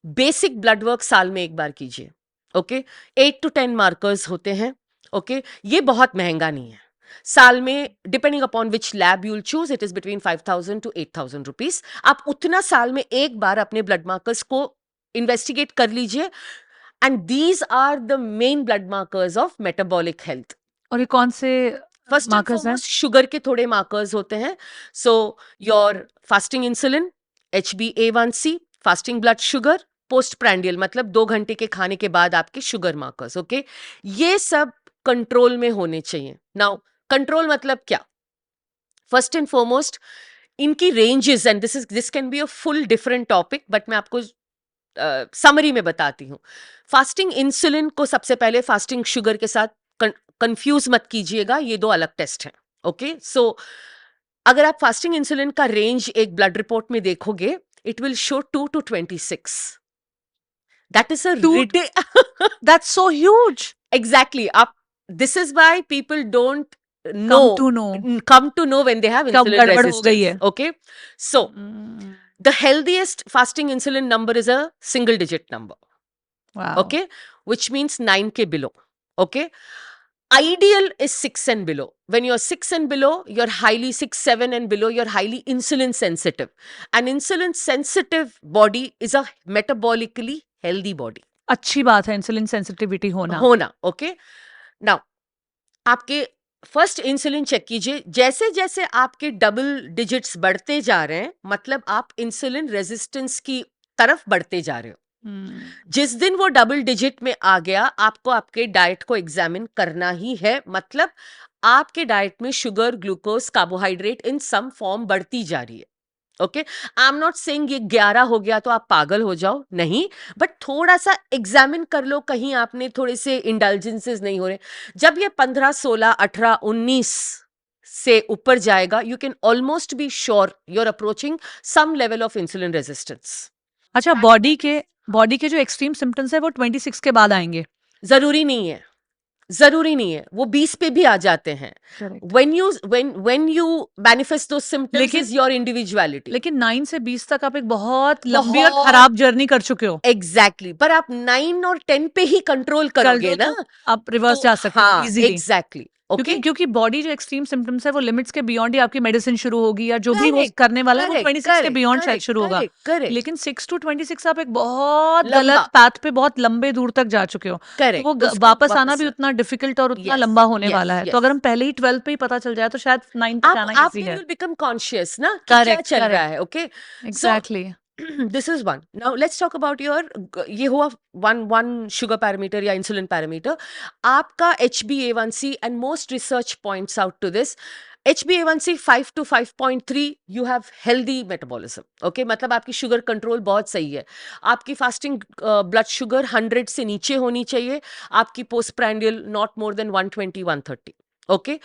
basic blood work साल में एक बार कीजिए। Okay, 8 to 10 markers होते हैं। Okay, ये बहुत महंगा नहीं है। साल में depending upon which lab you'll choose, it is between 5,000 to 8,000 rupees. आप उतना साल में एक बार अपने ब्लड मार्कर्स को इन्वेस्टिगेट कर लीजिए, and these are the main blood markers of metabolic health. और ये कौन से फर्स्ट एंड मार्कर्स हैं? फॉरमोस्ट शुगर के थोड़े मार्कर्स होते हैं। So your fasting insulin, HbA1c, fasting blood sugar, post prandial मतलब 2 घंटे के खाने के बाद आपके शुगर मार्कर्स, ओके, ये सब कंट्रोल में होने चाहिए. नाउ कंट्रोल मतलब क्या? फर्स्ट एंड फॉरमोस्ट इनकी ranges, and this can be a full different topic, but मैं आपको समरी में बताती हूँ. फास्टिंग इंसुलिन को सबसे पहले फास्टिंग शुगर के साथ कंफ्यूज मत कीजिएगा, ये दो अलग टेस्ट हैं. ओके, सो अगर आप फास्टिंग इंसुलिन का रेंज एक ब्लड रिपोर्ट में देखोगे, it will show 2 to 26. That is a That's so huge. Exactly. आप, this is why people don't Come to know. come to know when they have कब insulin गड़बड़ हो गई है. resistance. Okay, so Mm, the healthiest fasting insulin number is a single digit number. wow. Okay, which means 9 ke below. Okay, ideal is 6 and below. When you're 6 and below, you're highly 6, 7 and below, you're highly insulin sensitive. An insulin sensitive body is a metabolically healthy body. अच्छी बात है इंसुलिन सेंसिटिविटी होना. ओके. नाउ आपके फर्स्ट इंसुलिन चेक कीजिए, जैसे जैसे आपके डबल डिजिट्स बढ़ते जा रहे हैं, मतलब आप इंसुलिन रेजिस्टेंस की तरफ बढ़ते जा रहे हो. Hmm. जिस दिन वो डबल डिजिट में आ गया, आपको आपके डाइट को एग्जामिन करना ही है. मतलब आपके डाइट में sugar, glucose, carbohydrate in some form बढ़ती जा रही है. Okay, I am not saying ये 11 हो गया तो आप पागल हो जाओ, नहीं, बट थोड़ा सा एग्जामिन कर लो कहीं आपने थोड़े से इंडल्जेंसेस नहीं हो रहे. जब ये 15, 16, 18, 19 से ऊपर जाएगा, you can almost be sure you are approaching some level of insulin resistance. अच्छा, बॉडी के जो एक्सट्रीम सिम्टम्स है वो 26 के बाद आएंगे. जरूरी नहीं है, जरूरी नहीं है, वो 20 पे भी आ जाते हैं. Correct. when you manifest those symptoms लेकिन- is your individuality. लेकिन 9 से 20 तक आप एक बहुत लंबी और खराब जर्नी कर चुके हो. एग्जैक्टली, पर आप 9 और 10 पे ही कंट्रोल करोगे कर दो ना, तो आप रिवर्स तो जा सकते हो हाँ, इजीली. एग्जैक्टली. ओके, क्योंकि बॉडी जो एक्सट्रीम सिम्टम्स है वो लिमिट्स के बियॉन्ड ही आपकी मेडिसिन शुरू होगी या जो भी वो Correct, करने वाला है वो correct, 26 के बियॉन्ड शायद correct, शुरू होगा. correct, लेकिन 6 to 26 आप एक बहुत लंबा. गलत पैथ पे बहुत लंबे दूर तक जा चुके हो. तो करेक्ट, वो वापस आना भी उतना डिफिकल्ट और उतना Yes, लंबा होने yes, वाला है. yes. तो अगर हम पहले ही 12 पे ही पता चल जाए तो शायद 9 तक आना आप इजी है. विल बिकम कॉन्शियस ना कि क्या Correct, चल रहा correct. है. Okay, exactly. this is one. Now let's talk about your ये हुआ one sugar parameter या insulin parameter. आपका HbA1c, and most research points out to this, HbA1c 5 to 5.3, you have healthy metabolism. Okay, मतलब आपकी शुगर कंट्रोल बहुत सही है. आपकी फास्टिंग ब्लड शुगर 100 से नीचे होनी चाहिए. आपकी post prandial not more than 120, 130. Okay,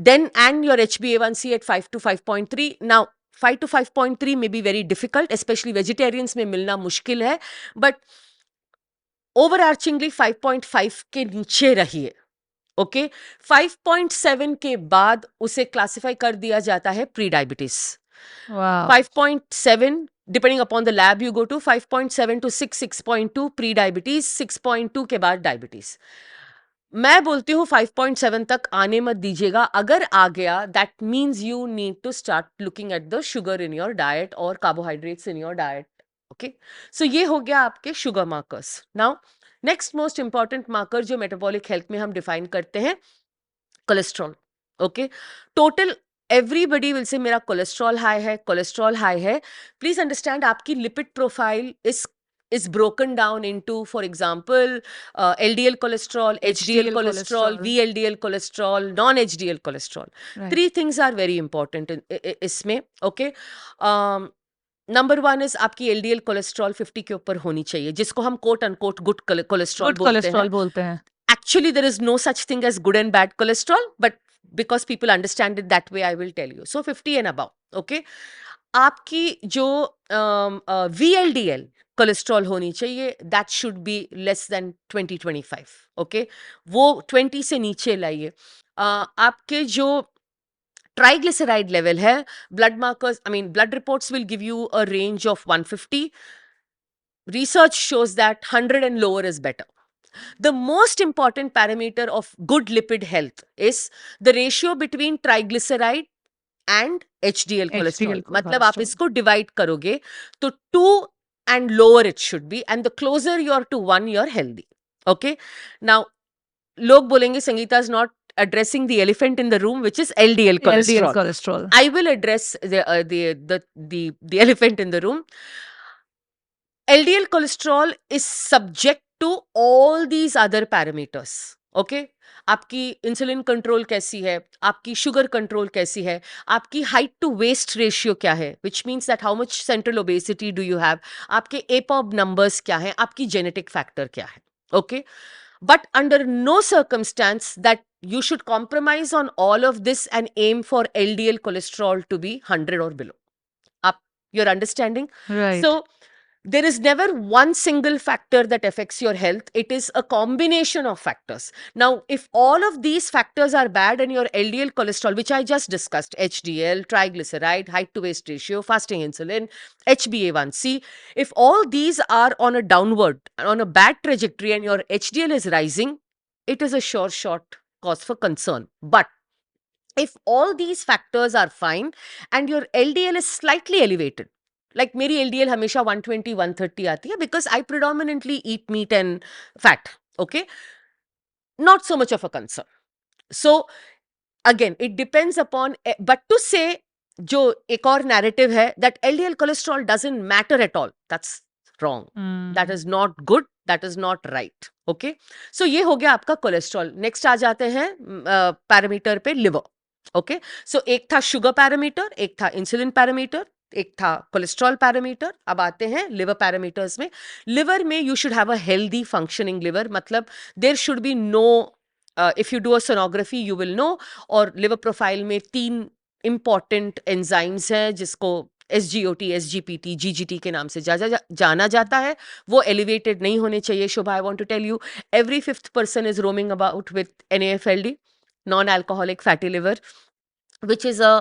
then and your HbA1c at 5 to 5.3. Now 5 to 5.3 may be very difficult, especially vegetarians में मिलना मुश्किल है, but overarchingly 5.5 के नीचे रहिए. ओके, 5.7 के बाद उसे क्लासिफाई कर दिया जाता है pre diabetes. Wow. 5.7 depending upon the lab you go to, 5.7 to 6, 6.2 pre diabetes, 6.2 के बाद डायबिटीज. मैं बोलती हूँ 5.7 तक आने मत दीजिएगा. अगर आ गया, that means you need to start looking at the sugar in your diet और carbohydrates in your diet. Okay, so ये हो गया आपके sugar markers. Now next most important marker जो मेटाबॉलिक हेल्थ में हम डिफाइन करते हैं, cholesterol. Okay, total everybody will say मेरा कोलेस्ट्रॉल हाई है, कोलेस्ट्रॉल हाई है. प्लीज अंडरस्टैंड आपकी lipid profile is broken down into, for example, LDL cholesterol, HDL cholesterol, VLDL cholesterol, non-HDL cholesterol. Right. 3 things are very important इसमें. Okay, नंबर 1 is आपकी LDL cholesterol 50 के ऊपर होनी चाहिए, जिसको हम quote unquote good cholesterol good cholesterol बोलते हैं. Actually, there is no such thing as good and bad cholesterol, but because people understand it that way, I will tell you. So 50 and above. Okay, आपकी जो VLDL कोलेस्ट्रॉल होनी चाहिए, that should be less than 20-25. Okay, वो 20 से नीचे लाइए. आपके जो ट्राइग्लिसराइड लेवल है, blood markers, I mean blood reports will give you a range of 150. Research shows that 100 and lower is better. The most important parameter of good lipid health is the ratio between triglyceride and HDL cholesterol. मतलब आप इसको डिवाइड करोगे तो 2 and lower it should be, and the closer you are to 1, you're healthy. Okay, now लोग बोलेंगे Sangeeta is not addressing the elephant in the room, which is LDL cholesterol. LDL cholesterol. I will address the elephant in the room. LDL cholesterol is subject to all these other parameters. Okay? आपकी इंसुलिन कंट्रोल कैसी है, आपकी शुगर कंट्रोल कैसी है, आपकी हाइट टू वेस्ट रेशियो क्या है, which means that how much central obesity do you have, आपके एपॉब नंबर्स क्या है, आपकी जेनेटिक फैक्टर क्या है. Okay, but under no circumstance that you should compromise on all of this and aim for LDL cholesterol to be 100 or below. Up, you're understanding? Right. So there is never one single factor that affects your health. It is a combination of factors. Now, if all of these factors are bad and your LDL cholesterol, which I just discussed, HDL, triglyceride, height to waist ratio, fasting insulin, HbA1c, if all these are on a downward, on a bad trajectory and your HDL is rising, it is a sure shot cause for concern. But if all these factors are fine and your LDL is slightly elevated, like मेरी LDL हमेशा 120 130 आती है because I predominantly eat meat and fat. Okay, not so much of a concern. So again, it depends upon, but to say जो एक और narrative है that LDL cholesterol doesn't matter at all, that's wrong. That is not good, that is not right. Okay, so ये हो गया आपका कोलेस्ट्रॉल. नेक्स्ट आ जाते हैं पैरामीटर पे, लिवर. ओके, सो एक था शुगर पैरामीटर, एक था इंसुलिन पैरामीटर, एक था कोलेस्ट्रॉल पैरामीटर. अब आते हैं लिवर पैरामीटर्स में. लिवर में you should have a healthy functioning liver, मतलब there should be no, if you do a sonography you will know, और लिवर प्रोफाइल में 3 इंपॉर्टेंट एंजाइम्स हैं जिसको SGOT, SGPT, GGT के नाम से जाना जाता है. वो एलिवेटेड नहीं होने चाहिए. Shobha, I want to tell you, every 5th person is roaming about with NAFLD, non-alcoholic fatty liver, which is a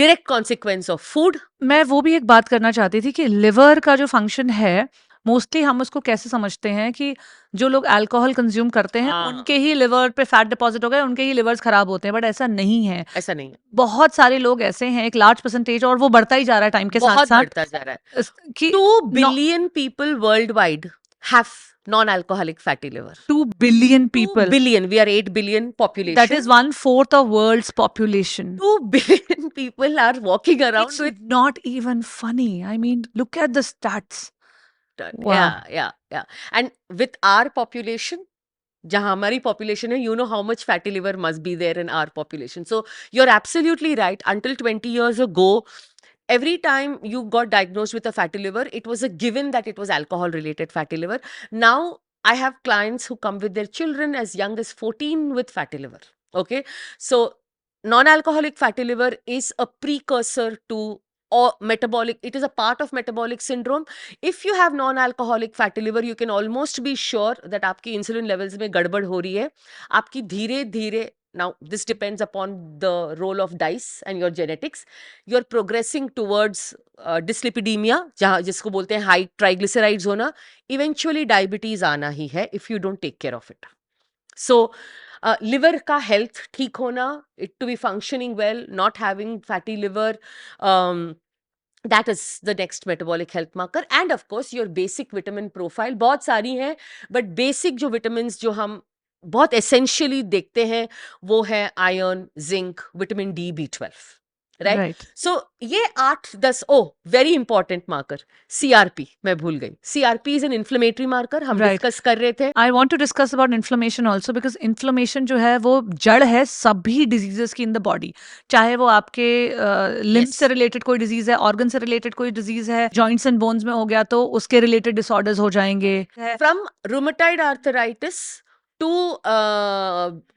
direct consequence of food. मैं वो भी एक बात करना चाहती थी कि लिवर का जो फंक्शन है, मोस्टली हम उसको कैसे समझते हैं कि जो लोग अल्कोहल कंज्यूम करते हैं हाँ. उनके ही लिवर पे फैट डिपॉजिट हो गए, उनके ही लिवर्स खराब होते हैं, बट ऐसा नहीं है. ऐसा नहीं है, बहुत सारे लोग ऐसे हैं, एक लार्ज परसेंटेज, और वो बढ़ता ही जा रहा है टाइम के साथ बहुत साथ बढ़ता जा रहा है. कि 2 billion people worldwide have non-alcoholic fatty liver. 2 billion 2 people. billion, we are 8 billion population. That is 1/4 of world's population. 2 billion people are walking around It's with not even funny. I mean, look at the stats. Wow. yeah. And with our population, जहाँ हमारी population है, you know how much fatty liver must be there in our population. So you're absolutely right. Until 20 years ago, every time you got diagnosed with a fatty liver, it was a given that it was alcohol-related fatty liver. Now I have clients who come with their children as young as 14 with fatty liver. Okay, so non-alcoholic fatty liver is a precursor to or metabolic, it is a part of metabolic syndrome. If you have non-alcoholic fatty liver, you can almost be sure that आपकी insulin levels में गड़बड़ हो रही है. आपकी धीरे धीरे, now this depends upon the role of DICE and your genetics, you're progressing towards dyslipidemia, जहाँ जिसको बोलते हैं high triglycerides होना. Eventually diabetes आना ही है if you don't take care of it. So liver का health ठीक होना, it to be functioning well, not having fatty liver, that is the next metabolic health marker. And of course your basic vitamin profile, बहुत सारी हैं, but basic जो vitamins जो हम बहुत essentially देखते हैं वो है iron, zinc, vitamin D, B12, right? Right. So ये 8-10, oh very important marker, CRP, मैं भूल गई. CRP is an inflammatory marker, हम Right. discuss कर रहे थे. I want to discuss about inflammation also, because inflammation जो है वो जड़ है सभी diseases की in the body. चाहे वो आपके लिम्ब Yes. से रिलेटेड कोई डिजीज है, ऑर्गन से रिलेटेड कोई डिजीज है, जॉइंट्स एंड बोन्स में हो गया तो उसके रिलेटेड डिसऑर्डर्स हो जाएंगे. From rheumatoid arthritis to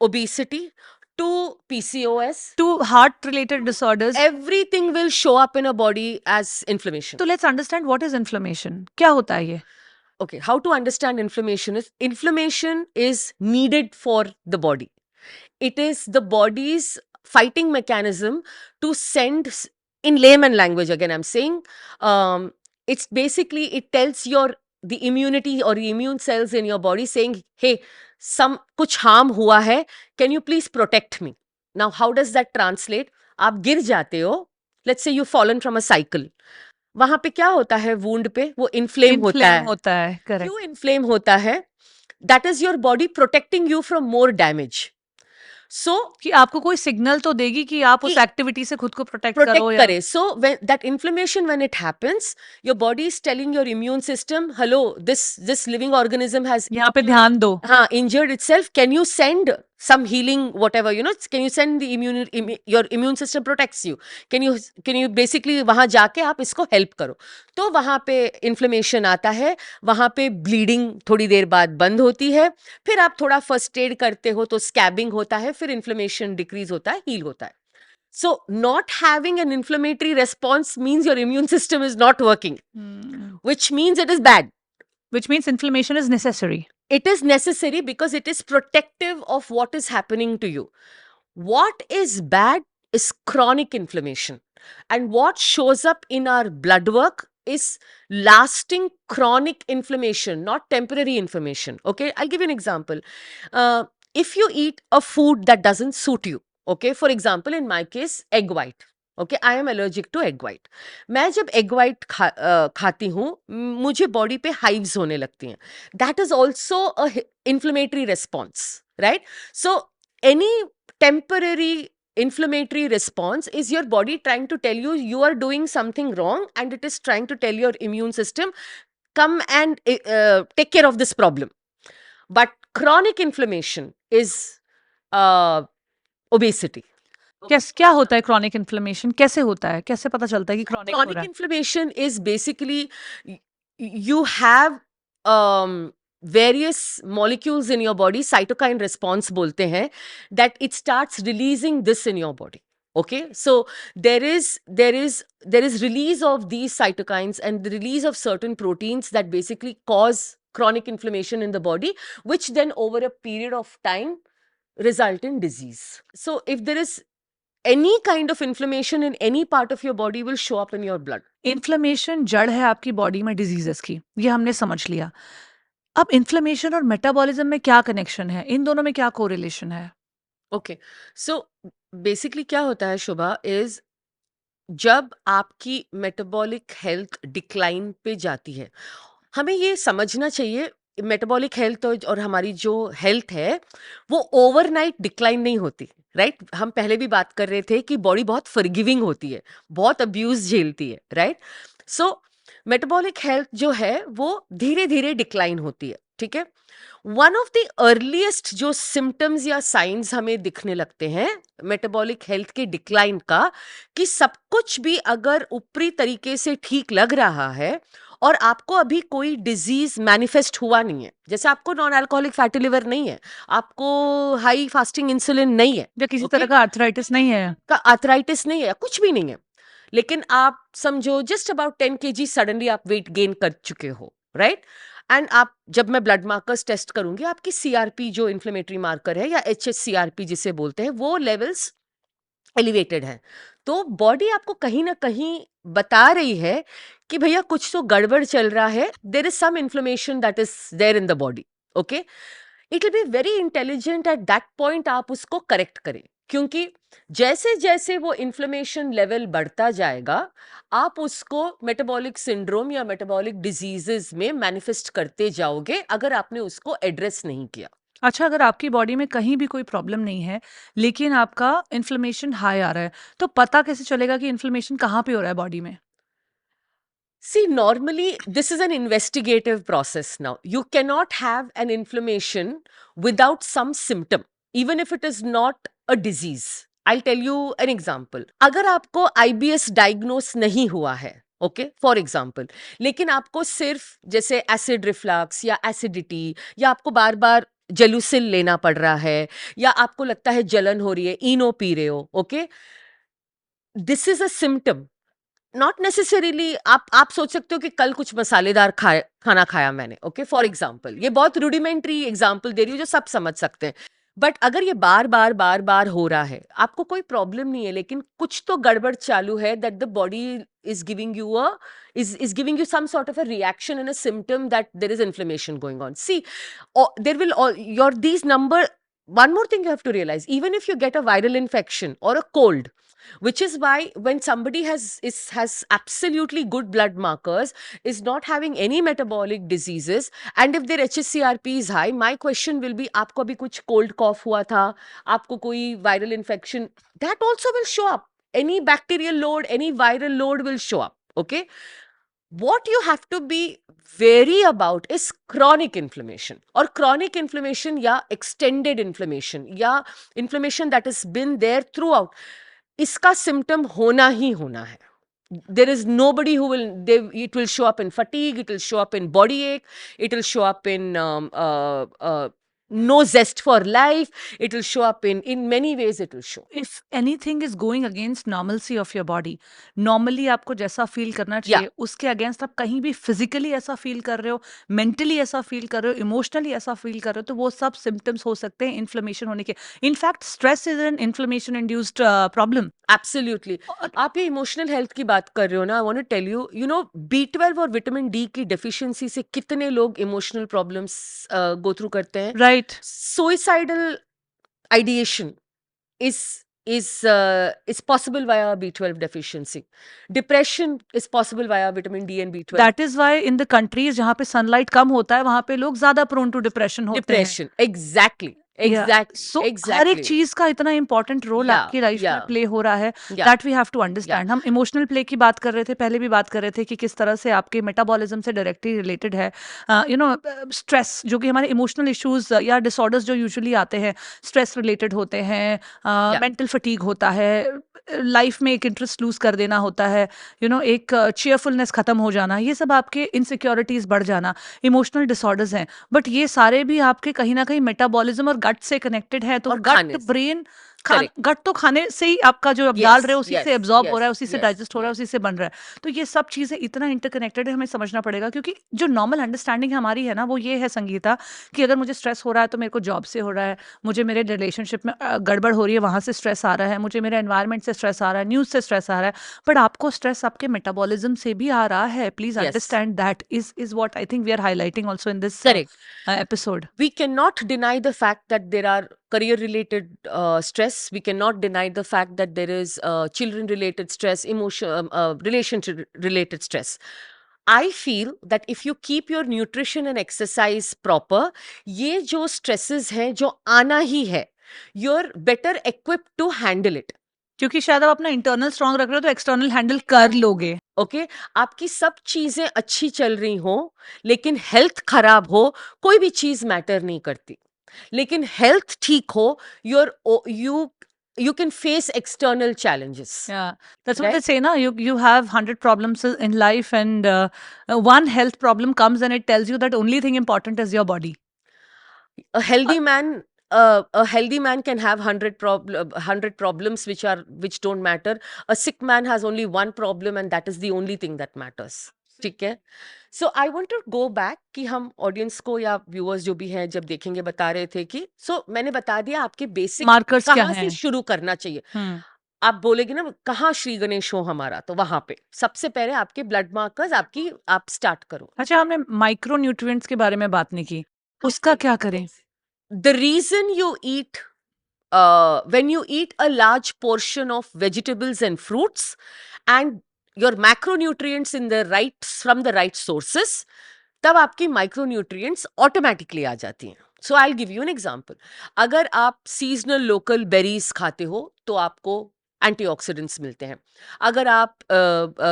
obesity to PCOS, To heart related disorders. everything will show up in a body as inflammation. तो let's understand what is inflammation. क्या होता है ये? Okay, how to understand inflammation is needed for the body. It is the body's fighting mechanism to send, in layman language again I'm saying, it's basically, it tells the immunity or the immune cells in your body saying, hey, कुछ harm हुआ है, can you please protect me? Now how does that translate? आप गिर जाते हो, let's say you've fallen from a cycle, वहां पे क्या होता है, वुंड पे वो इन्फ्लेम होता है. होता है, correct. क्यों इन्फ्लेम होता है? That is your body protecting you from more damage. So कि आपको कोई सिग्नल तो देगी कि आप उस कि एक्टिविटी से खुद को प्रोटेक्ट protect करो या करे. So when that inflammation, when it happens, your body is telling your immune system, hello, this living organism has यहाँ पे ध्यान दो. injured itself. Can you send some healing, whatever, can you send the your immune system protects you. Can you basically वहां जाके आप इसको हेल्प करो. तो वहां पे इन्फ्लेमेशन आता है, वहां पे ब्लीडिंग थोड़ी देर बाद बंद होती है, फिर आप थोड़ा फर्स्ट एड करते हो तो स्कैबिंग होता है, फिर इन्फ्लेमेशन डिक्रीज होता है, हील होता है. So not having an inflammatory response means your immune system is not working, which means it is bad. which means inflammation is necessary. It is necessary because it is protective of what is happening to you. What is bad is chronic inflammation. And what shows up in our blood work is lasting chronic inflammation, not temporary inflammation. Okay, I'll give you an example. If you eat a food that doesn't suit you, okay, for example, in my case, egg white. Okay, I am allergic to egg white. मैं जब एग वाइट खाती हूँ, मुझे बॉडी पे हाइव्स होने लगती हैं. That is also a inflammatory response, right? So any temporary inflammatory response is your body trying to tell you you are doing something wrong, and it is trying to tell your immune system, come and take care of this problem. But chronic inflammation is obesity. क्या होता है क्रॉनिक इन्फ्लेमेशन? कैसे होता है? कैसे पता चलता है कि क्रॉनिक हो रहा Chronic है? inflammation is basically you have um, various molecules in your body, cytokine response बोलते हैं, that it starts releasing this in your body. Okay, so there is release of these cytokines and the release of certain proteins that basically cause chronic inflammation in the body, which then over a period of time result in disease. So if there is any kind of inflammation in any part of your body will show up in your blood. Inflammation जड़ है आपकी बॉडी में डिजीजेस की, ये हमने समझ लिया. अब इन्फ्लेमेशन और मेटाबॉलिज्म में क्या कनेक्शन है? इन दोनों में क्या कोरिलेशन है? Okay, so basically क्या होता है शुभा, is जब आपकी मेटाबॉलिक हेल्थ डिक्लाइन पे जाती है, हमें ये समझना चाहिए, मेटाबॉलिक हेल्थ और हमारी जो हेल्थ है वो ओवरनाइट डिक्लाइन नहीं होती, राइट? हम पहले भी बात कर रहे थे कि बॉडी बहुत फॉरगिविंग होती है, बहुत अब्यूज झेलती है, राइट? सो मेटाबॉलिक हेल्थ जो है वो धीरे धीरे डिक्लाइन होती है, ठीक है? वन ऑफ द अर्लीस्ट जो सिम्टम्स या साइंस हमें दिखने लगते हैं मेटाबॉलिक हेल्थ के डिक्लाइन का, कि सब कुछ भी अगर ऊपरी तरीके से ठीक लग रहा है और आपको अभी कोई डिजीज मैनिफेस्ट हुआ नहीं है, जैसे आपको नॉन अल्कोहलिक फैटी लिवर नहीं है, आपको हाई फास्टिंग इंसुलिन नहीं है, या किसी तरह का आर्थराइटिस नहीं है, का आर्थराइटिस नहीं है, कुछ भी नहीं है, लेकिन आप समझो जस्ट अबाउट 10 kg सडनली आप वेट गेन कर चुके हो, राइट? एंड आप, जब मैं ब्लड मार्कर्स टेस्ट करूंगी, आपकी सीआरपी जो इन्फ्लेमेटरी मार्कर है या एचएससीआरपी जिसे बोलते हैं, वो लेवल्स एलिवेटेड है. तो बॉडी आपको कहीं ना कहीं बता रही है कि भैया कुछ तो गड़बड़ चल रहा है, there is some inflammation that is there in the body. Okay, it will be very intelligent at that point आप उसको करेक्ट करें, क्योंकि जैसे जैसे वो इन्फ्लेमेशन लेवल बढ़ता जाएगा, आप उसको मेटाबॉलिक सिंड्रोम या मेटाबॉलिक डिजीजेस में मैनिफेस्ट करते जाओगे अगर आपने उसको एड्रेस नहीं किया. अच्छा, अगर आपकी बॉडी में कहीं भी कोई प्रॉब्लम नहीं है लेकिन आपका इन्फ्लेमेशन हाई आ रहा है, तो पता कैसे चलेगा कि इन्फ्लेमेशन कहाँ पे हो रहा है बॉडी में? See, normally this is an investigative process now. You cannot have an inflammation without some symptom, even if it is not a disease. I'll tell you an example. अगर आपको IBS diagnose नहीं हुआ है, ओके, फॉर एग्जाम्पल, लेकिन आपको सिर्फ जैसे एसिड रिफ्लक्स या एसिडिटी, या आपको बार बार जेलुसिल लेना पड़ रहा है, या आपको लगता है जलन हो रही है, इनो पी रहे हो, okay, this is a symptom. Not necessarily आप सोच सकते हो कि कल कुछ मसालेदार खाना खाया मैंने, ओके, फॉर एग्जाम्पल. ये बहुत रूडिमेंट्री एग्जाम्पल दे रही हूँ जो सब समझ सकते हैं. बट अगर ये बार बार बार बार हो रहा है, आपको कोई प्रॉब्लम नहीं है, लेकिन कुछ तो गड़बड़ चालू है, that the body is giving you giving you some sort of a reaction and a symptom that there is inflammation going on. See, there will all these number one more thing you have to realize, even if you get a viral infection or a cold, which is why when somebody has absolutely good blood markers, is not having any metabolic diseases, and if their HSCRP is high, my question will be, आपको अभी कुछ cold cough हुआ था, आपको कोई viral infection, that also will show up. Any bacterial load, any viral load will show up. Okay, what you have to be wary about is chronic inflammation, or chronic inflammation या extended inflammation या inflammation that has been there throughout. इसका symptom होना ही होना है. There is nobody who will, it will show up in fatigue, it will show up in body ache, it will show up in no zest for life, it will show up in many ways, it will show. If anything is going against normalcy of your body, normally आपको जैसा फील करना Yeah. चाहिए उसके अगेंस्ट आप कहीं भी फिजिकली ऐसा फील कर रहे हो, मेंटली ऐसा फील कर रहे हो, इमोशनली ऐसा फील कर रहे हो, तो वो सब सिम्टम्स हो सकते हैं इन्फ्लेमेशन होने के. In fact stress is an inflammation induced problem. Absolutely. आप ये इमोशनल हेल्थ की बात कर रहे हो ना, I want to tell you, you know, B12 और विटामिन डी की डेफिशिएंसी से कितने लोग इमोशनल प्रॉब्लम्स गो थ्रू करते हैं. Right. Suicidal ideation is possible via B12 deficiency. Depression is possible via vitamin D and B12. That is why in the countries जहाँ पे सनलाइट कम होता है वहाँ पे लोग ज्यादा प्रोन टू डिप्रेशन होते हैं. Depression, exactly. Exactly. सो हर exactly. एक चीज का इतना इंपॉर्टेंट रोल Yeah, आपकी लाइफ में yeah. प्ले हो रहा है, Yeah. That we have to understand. हम इमोशनल प्ले की बात कर रहे थे, पहले भी बात कर रहे थे कि किस तरह से आपके मेटाबॉलिज्म से डायरेक्टली रिलेटेड है. यू नो, स्ट्रेस जो कि हमारे इमोशनल इश्यूज या डिसऑर्डर्स जो यूजुअली आते हैं स्ट्रेस रिलेटेड होते हैं, मेंटल फटीग होता है, लाइफ में एक इंटरेस्ट लूज कर देना होता है, यू नो, एक चीयरफुलनेस खत्म हो जाना, ये सब आपके इनसिक्योरिटीज बढ़ जाना इमोशनल डिसऑर्डर्स हैं. बट ये सारे भी आपके कहीं ना कहीं मेटाबॉलिज्म और गट से कनेक्टेड है. तो और गट खाने से. Brain Correct. गट तो खाने से ही आपका जो आप Yes, डाल रहे हो उसी yes, से एब्जॉर्ब हो yes, रहा है, उसी से yes, डाइजेस्ट हो रहा है, yes. उसी से बन रहा है. तो ये सब चीजें इतना इंटरकनेक्टेड है, हमें समझना पड़ेगा. क्योंकि जो नॉर्मल अंडरस्टैंडिंग हमारी है ना, वो ये है संगीता, कि अगर मुझे स्ट्रेस हो रहा है तो मेरे को जॉब से हो रहा है, मुझे मेरे रिलेशनशिप में गड़बड़ हो रही है वहां से स्ट्रेस आ रहा है, मुझे मेरे एनवायरमेंट से स्ट्रेस आ रहा है, न्यूज से स्ट्रेस आ रहा है. बट आपको स्ट्रेस आपके मेटाबॉलिज्म से भी आ रहा है. Please Yes. Understand that is what I think we are highlighting also in this Correct. Episode. We cannot deny the fact that there are career related stress. We cannot deny the fact that there is children related stress, emotion, relationship related stress. I feel that if you keep your nutrition and exercise proper, ये जो stresses हैं जो आना ही है, you're better equipped to handle it. क्योंकि शायद आप अपना इंटरनल स्ट्रांग रख रहे हो तो एक्सटर्नल हैंडल कर लोगे. ओके, आपकी सब चीजें अच्छी चल रही हो लेकिन हेल्थ खराब हो, कोई भी चीज मैटर नहीं करती. लेकिन हेल्थ ठीक हो, you can face external challenges. Yeah, that's what Right? they say, na. You have 100 problems in life, and one health problem comes and it tells you that only thing important is your body. A healthy man, a healthy man can have 100 problems which don't matter. A sick man has only one problem, and that is the only thing that matters. ठीक है. So I want to go back कि हम ऑडियंस को या व्यूअर्स जो भी हैं जब देखेंगे, बता रहे थे कि मैंने बता दिया आपके बेसिक मार्कर्स क्या कहाँ से हैं? शुरू करना चाहिए. हम्म. आप बोलेगे ना कहाँ श्री गणेश हो हमारा, तो वहां पे सबसे पहले आपके ब्लड मार्कर्स आप स्टार्ट करो. अच्छा, हमने माइक्रो न्यूट्रिएंट्स के बारे में बात नहीं की, उसका क्या करें? The reason you eat, when you eat a large portion of vegetables and fruits and your macronutrients from the right sources, तब आपकी micronutrients automatically आ जाती हैं. So I'll give you an example. अगर आप seasonal local berries खाते हो तो आपको एंटीऑक्सीडेंट्स मिलते हैं. अगर आप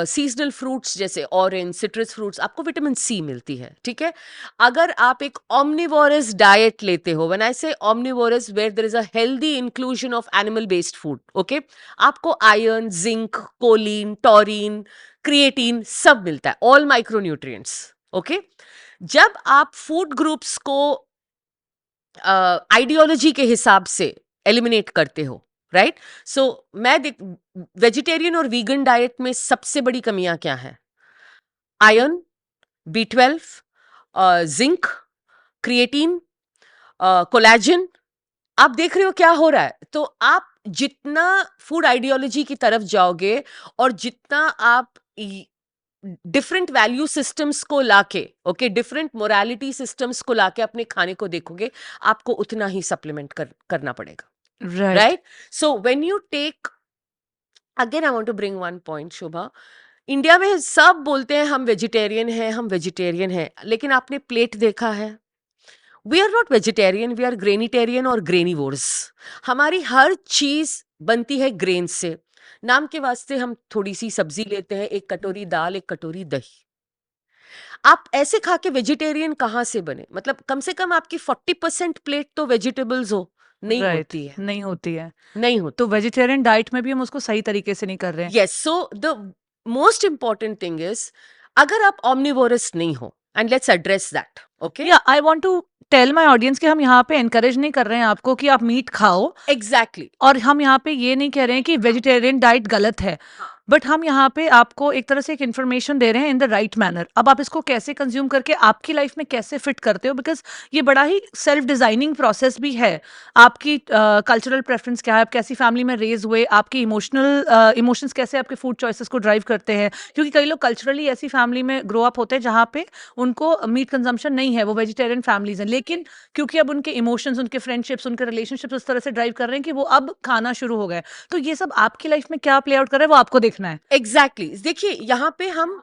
सीजनल फ्रूट्स जैसे ऑरेंज, सिट्रस फ्रूट्स, आपको विटामिन सी मिलती है. ठीक है. अगर आप एक ऑमनिवोरस डाइट लेते हो, when I say omnivorous, where there is a healthy inclusion of animal based food, okay, आपको iron, zinc, choline, taurine, creatine सब मिलता है, ऑल माइक्रोन्यूट्रिएंट्स. ओके. जब आप फूड ग्रुप्स को आइडियोलॉजी के हिसाब से एलिमिनेट करते हो, राइट. सो मैं वेजिटेरियन और वीगन डाइट में सबसे बड़ी कमियां क्या है? Iron, B12, zinc, creatine, collagen. आप देख रहे हो क्या हो रहा है. तो आप जितना फूड आइडियोलॉजी की तरफ जाओगे और जितना आप डिफरेंट वैल्यू सिस्टम्स को लाके, ओके, डिफरेंट मोरालिटी सिस्टम्स को लाके अपने खाने को देखोगे, आपको उतना ही सप्लीमेंट करना पड़ेगा, right right? So when you take, again I want to bring one point, Shobha, India में सब बोलते हैं हम वेजिटेरियन हैं, हम वेजिटेरियन हैं, लेकिन आपने प्लेट देखा है? We are not vegetarian, we are grainitarian और ग्रेनिवोर्स। हमारी हर चीज बनती है ग्रेन से। नाम के वास्ते हम थोड़ी सी सब्जी लेते हैं, एक कटोरी दाल, एक कटोरी दही। आप ऐसे खा के वेजिटेरियन कहाँ से बने? मतलब कम से कम आपकी 40% प्लेट तो वेजिटेबल्स हो। नहीं राइट होती है, नहीं होती है। नहीं होती। तो वेजिटेरियन डाइट में भी हम उसको सही तरीके से नहीं कर रहे हैं। Yes, so the most important thing is, अगर आप ऑमनिवोरस नहीं हो, and let's address that, okay? या I want to tell my audience कि हम यहाँ पे एनकरेज नहीं कर रहे हैं आपको कि आप मीट खाओ, एग्जैक्टली। और हम यहाँ पे ये नहीं कह रहे हैं कि वेजिटेरियन डाइट गलत है, बट हम यहाँ पे आपको एक तरह से एक इन्फॉर्मेशन दे रहे हैं इन द राइट मैनर। अब आप इसको कैसे कंज्यूम करके आपकी लाइफ में कैसे फिट करते हो, बिकॉज ये बड़ा ही सेल्फ डिजाइनिंग प्रोसेस भी है। आपकी कल्चरल प्रेफरेंस क्या है, आप कैसी फैमिली में रेज हुए, आपके इमोशंस कैसे आपके फूड चॉइसेस को ड्राइव करते हैं। क्योंकि कई लोग कल्चरली ऐसी फैमिली में ग्रो अप होते हैं जहाँ पे उनको मीट कंजम्पशन नहीं है, वो वेजिटेरियन फैमिलीज हैं, लेकिन क्योंकि अब उनके इमोशंस, उनके फ्रेंडशिप्स, उनके रिलेशनशिप्स उस तरह से ड्राइव कर रहे हैं कि वो अब खाना शुरू हो गए। तो ये सब आपकी लाइफ में क्या प्ले आउट कर रहा है वो आपको देखना है। एग्जैक्टली देखिए, यहाँ पे हम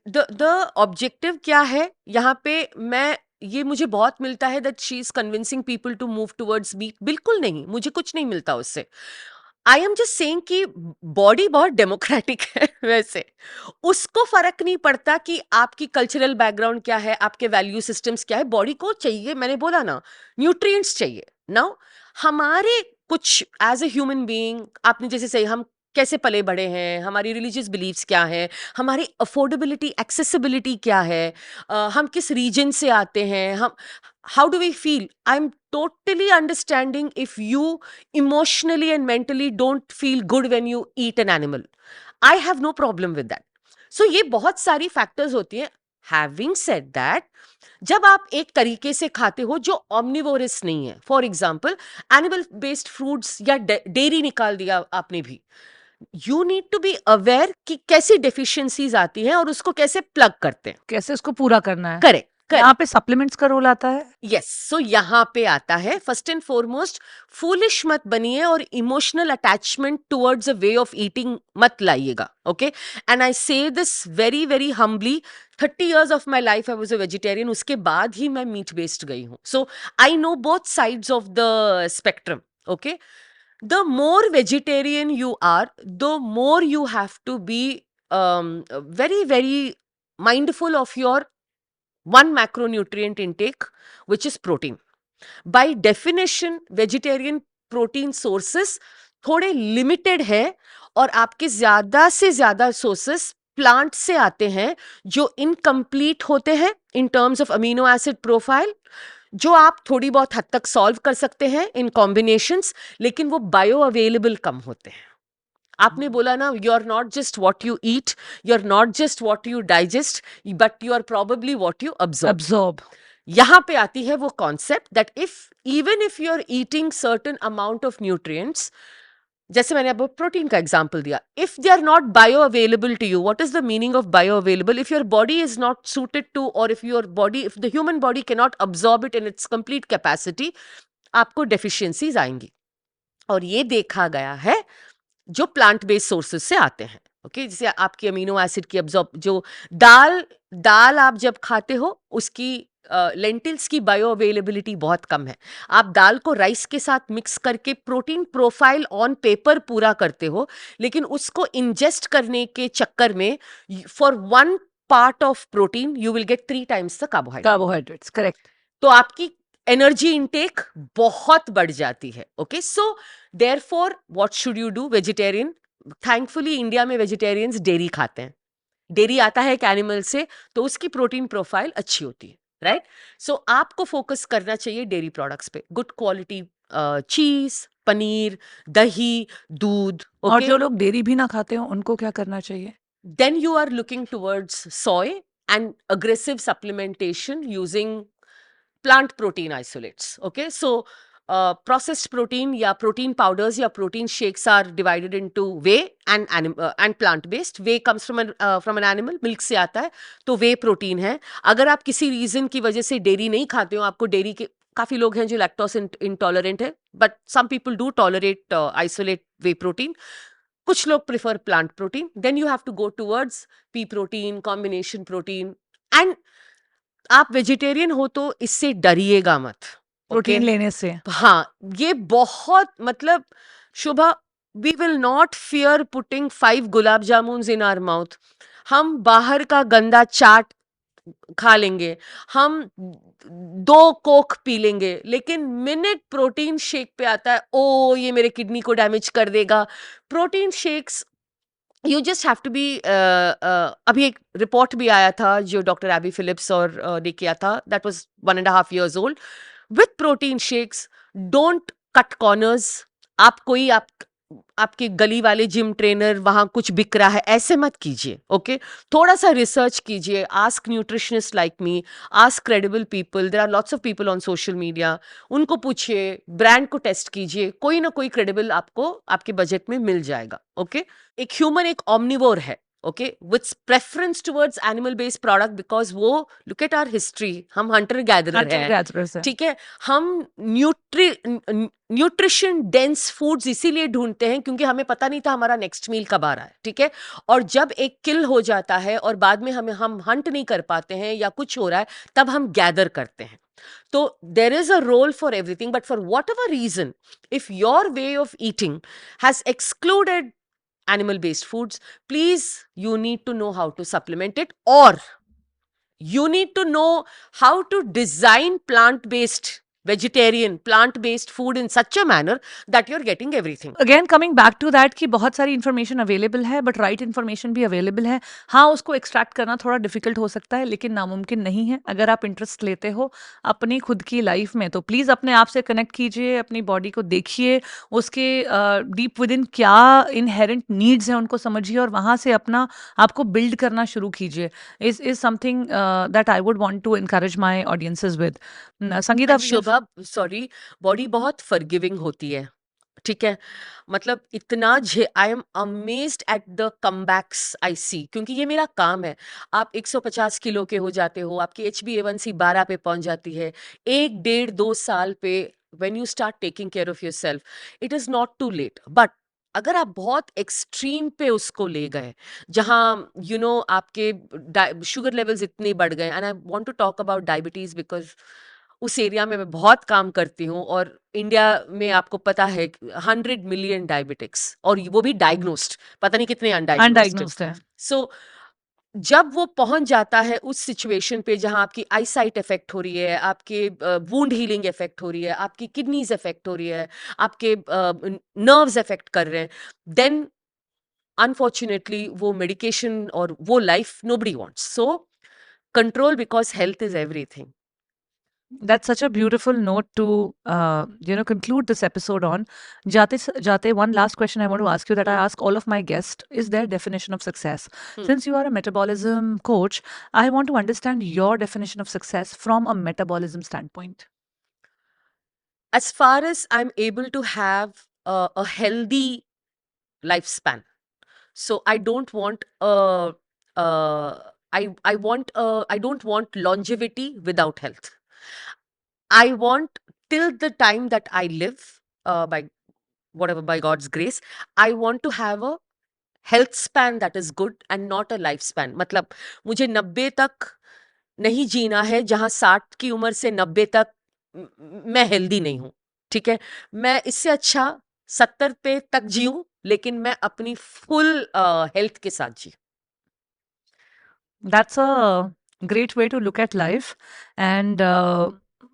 द ऑब्जेक्टिव क्या है यहाँ पे, मैं ये मुझे बहुत मिलता है that she is convincing people to move towards meat. बिल्कुल नहीं, मुझे कुछ नहीं मिलता उससे। आई एम जस्ट सेइंग कि बॉडी बहुत डेमोक्रेटिक है वैसे, उसको फर्क नहीं पड़ता कि आपकी कल्चरल बैकग्राउंड क्या है, आपके वैल्यू सिस्टम्स क्या है। बॉडी को चाहिए, मैंने बोला ना, न्यूट्रिएंट्स चाहिए ना। हमारे कुछ एज ए ह्यूमन बीइंग, आपने जैसे सही, हम कैसे पले बड़े हैं, हमारी रिलीजियस बिलीव्स क्या है, हमारी अफोर्डेबिलिटी, एक्सेसिबिलिटी क्या है, हम किस रीजन से आते हैं, हम how do we feel. I am totally understanding if you emotionally and mentally don't feel good when you eat an animal. I have no problem with that. So ये बहुत सारी फैक्टर्स होती हैं। Having said that, जब आप एक तरीके से खाते हो जो omnivorous नहीं है, for example animal based fruits या डेयरी निकाल दिया आपने भी, you need to be aware कि कैसी डेफिशिएंसीज आती हैं और उसको कैसे प्लग करते हैं, कैसे उसको पूरा करना है। करेक्ट। यहाँ पे सप्लीमेंट्स का रोल आता है। यस, सो यहाँ पे आता है, फर्स्ट एंड फॉरमोस्ट, फूलिश मत बनिए और emotional attachment towards a way of eating मत लाइएगा, okay? And I say this very very humbly. 30 years of my life I was a vegetarian, उसके बाद ही मैं मीट बेस्ड गई हूँ। So I know both sides of the spectrum, okay? The more vegetarian you are, the more you have to be very, very mindful of your one macronutrient intake, which is protein. By definition, vegetarian protein sources थोड़े limited है, और आपके ज्यादा से ज्यादा sources प्लांट से आते हैं जो इनकम्प्लीट होते हैं in terms of amino acid profile, जो आप थोड़ी बहुत हद तक सॉल्व कर सकते हैं इन कॉम्बिनेशंस, लेकिन वो बायो अवेलेबल कम होते हैं। आपने बोला ना, you are not just what you eat, you are not just what you digest, but you are probably what you absorb. यहाँ पे आती है वो concept that even if you are eating certain amount of nutrients, जैसे मैंने अब प्रोटीन का एग्जांपल दिया, if they are not bio available to you, what is the meaning of bio available? If your body is not suited to, और if the human body can not absorb it in its complete capacity, आपको डेफिशिएंसीज आएंगी। और ये देखा गया है जो प्लांट बेस्ड सोर्सेज से आते हैं, ओके? जैसे आपकी अमीनो एसिड की अब्सॉर्ब, जो दाल आप जब खाते हो उसकी लेंटिल्स की बायो अवेलेबिलिटी बहुत कम है। आप दाल को राइस के साथ मिक्स करके प्रोटीन प्रोफाइल ऑन पेपर पूरा करते हो, लेकिन उसको इंजेस्ट करने के चक्कर में for 1 part of protein you will get 3 times the carbohydrates, correct. तो आपकी एनर्जी इनटेक बहुत बढ़ जाती है, okay? So therefore what should you do? Vegetarian, thankfully India में वेजिटेरियंस डेयरी खाते हैं। डेयरी आता है एक एनिमल से, तो उसकी प्रोटीन प्रोफाइल अच्छी होती है, राइट? सो आपको फोकस करना चाहिए डेयरी प्रोडक्ट्स पे, गुड क्वालिटी चीज, पनीर, दही, दूध, और ओके? जो लोग डेयरी भी ना खाते हो उनको क्या करना चाहिए? Then you are looking towards soy and aggressive supplementation using plant protein isolates, okay? So processed protein या protein powders या protein shakes are divided into whey and plant based. Whey comes from an animal, milk से आता है, तो whey protein है. अगर आप किसी रीजन की वजह से डेयरी नहीं खाते हो, आपको डेयरी के काफी लोग हैं जो लैक्टोज इंटॉलरेंट है, but some people do tolerate isolate whey protein. कुछ लोग prefer plant protein. Then you have to go towards pea protein, combination protein. And आप वेजिटेरियन हो तो इससे डरिएगा मत. Protein Okay? लेने से. हाँ, ये बहुत मतलब Shubha, we will not fear putting 5 gulab jamun in our mouth. हम बाहर का गंदा चाट खा लेंगे, हम 2 कोक पी लेंगे, लेकिन मिनट प्रोटीन शेक पे आता है, ओ ये मेरे किडनी को डैमेज कर देगा. Protein shakes you just have to be. अभी एक रिपोर्ट भी आया था जो डॉक्टर एबी फिलिप्स और ने किया था, that was 1.5 years old. With protein shakes, don't cut corners. आपकी गली वाले जिम ट्रेनर वहां कुछ बिक रहा है, ऐसे मत कीजिए. ओके, थोड़ा सा रिसर्च कीजिए. Ask nutritionist like me, ask credible people. There are lots of people on social media. उनको पूछिए, ब्रांड को टेस्ट कीजिए, कोई ना कोई क्रेडिबल आपको आपके बजट में मिल जाएगा. ओके, एक ह्यूमन एक ऑमनिवोर है. Okay, with preference towards animal based product, because वो, लुक एट आवर हिस्ट्री, हम हंटर गैदरर हैं. ठीक है, हम न्यूट्रिशन डेंस फूड्स इसीलिए ढूंढते हैं क्योंकि हमें पता नहीं था हमारा नेक्स्ट मील कब आ रहा है. ठीक है, और जब एक किल हो जाता है और बाद में हम हंट नहीं कर पाते हैं या कुछ हो रहा है, तब हम गैदर करते हैं. तो there is a role for everything, but for whatever reason, if your way of eating has excluded animal based foods, please, you need to know how to supplement it, or you need to know how to design vegetarian plant based food in such a manner that you're getting everything. Again coming back to that कि बहुत सारी इन्फॉर्मेशन अवेलेबल है, बट राइट इन्फॉर्मेशन भी अवेलेबल है. हाँ, उसको एक्सट्रैक्ट करना थोड़ा डिफिकल्ट हो सकता है, लेकिन नामुमकिन नहीं है. अगर आप इंटरेस्ट लेते हो अपनी खुद की लाइफ में, तो प्लीज़ अपने आप से कनेक्ट कीजिए, अपनी बॉडी को देखिए, उसके डीप विद इन क्या इनहेरेंट नीड्स हैं उनको समझिए, और वहाँ से अपना आपको बिल्ड करना शुरू कीजिए. Is something that I would want to encourage my audiences with. Sangeeta, Shobha, sorry, body बहुत फॉरगिविंग होती है. ठीक है, मतलब इतना I am amazed at the comebacks I see, क्योंकि ये मेरा काम है. आप 150 किलो के हो जाते हो, आपकी HbA1c 12 पे पहुंच जाती है. 1, 1.5, 2 साल पे when you start taking care of yourself, it is not too late. But अगर आप बहुत एक्सट्रीम पे उसको ले गए, जहाँ आपके शुगर लेवल्स इतने बढ़ गए, and I want to talk about diabetes because उस एरिया में मैं बहुत काम करती हूँ, और इंडिया में आपको पता है 100 मिलियन डायबिटिक्स, और वो भी डायग्नोस्ड, पता नहीं कितने अनडायग्नोस्ड. अनडायग्नोस्ड है. सो जब वो पहुंच जाता है उस सिचुएशन पे जहां आपकी आई साइट इफेक्ट हो रही है, आपके वूंड हीलिंग इफेक्ट हो रही है, आपकी किडनीज इफेक्ट हो रही है, आपके नर्व्स इफेक्ट कर रहे हैं, देन अनफॉर्चुनेटली वो मेडिकेशन और वो life nobody wants. So control, because health is everything. That's such a beautiful note to conclude this episode on. Jate, one last question I want to ask you that I ask all of my guests is their definition of success. Since you are a metabolism coach, I want to understand your definition of success from a metabolism standpoint. As far as I'm able to have a healthy lifespan, so I don't want I don't want longevity without health. I want, till the time that I live, by God's grace, I want to have a health span that is good and not a lifespan. मतलब मुझे 90 तक नहीं जीना है, जहां 60 की उम्र से 90 तक मैं हेल्दी नहीं हूं. ठीक है, मैं इससे अच्छा 70 पे तक जीऊं, लेकिन मैं अपनी फुल हेल्थ के साथ जी. That's a great way to look at life. And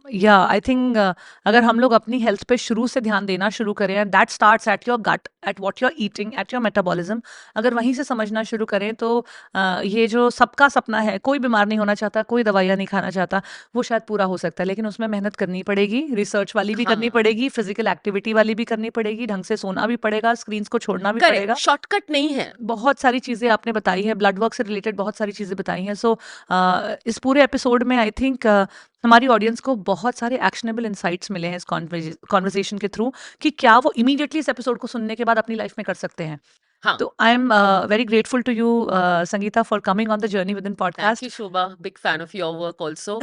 yeah, I think अगर हम लोग अपनी हेल्थ पे शुरू से ध्यान देना शुरू करें, and that starts at your gut, at what you're eating, at your metabolism, अगर वहीं से समझना शुरू करें, तो ये जो सबका सपना है, कोई बीमार नहीं होना चाहता, कोई दवाइयाँ नहीं खाना चाहता, वो शायद पूरा हो सकता है. लेकिन उसमें मेहनत करनी पड़ेगी, रिसर्च वाली भी करनी पड़ेगी, फिजिकल एक्टिविटी वाली भी करनी पड़ेगी, ढंग से सोना भी पड़ेगा, स्क्रीन्स को छोड़ना भी पड़ेगा. शॉर्टकट नहीं है. बहुत सारी चीज़ें आपने बताई है, ब्लड वर्क से रिलेटेड बहुत सारी चीज़ें बताई हैं. सो इस पूरे एपिसोड में आई थिंक हमारी ऑडियंस को बहुत सारे एक्शनेबल इंसाइट्स मिले हैं इस कॉन्वर्जेशन के थ्रू कि क्या वो इमीडिएटली इस एपिसोड को सुनने के बाद अपनी लाइफ में कर सकते हैं। हाँ। तो I am very grateful to you Sangeeta for coming on the journey with in Thank you, podcast. Shobha. Big fan of your work also.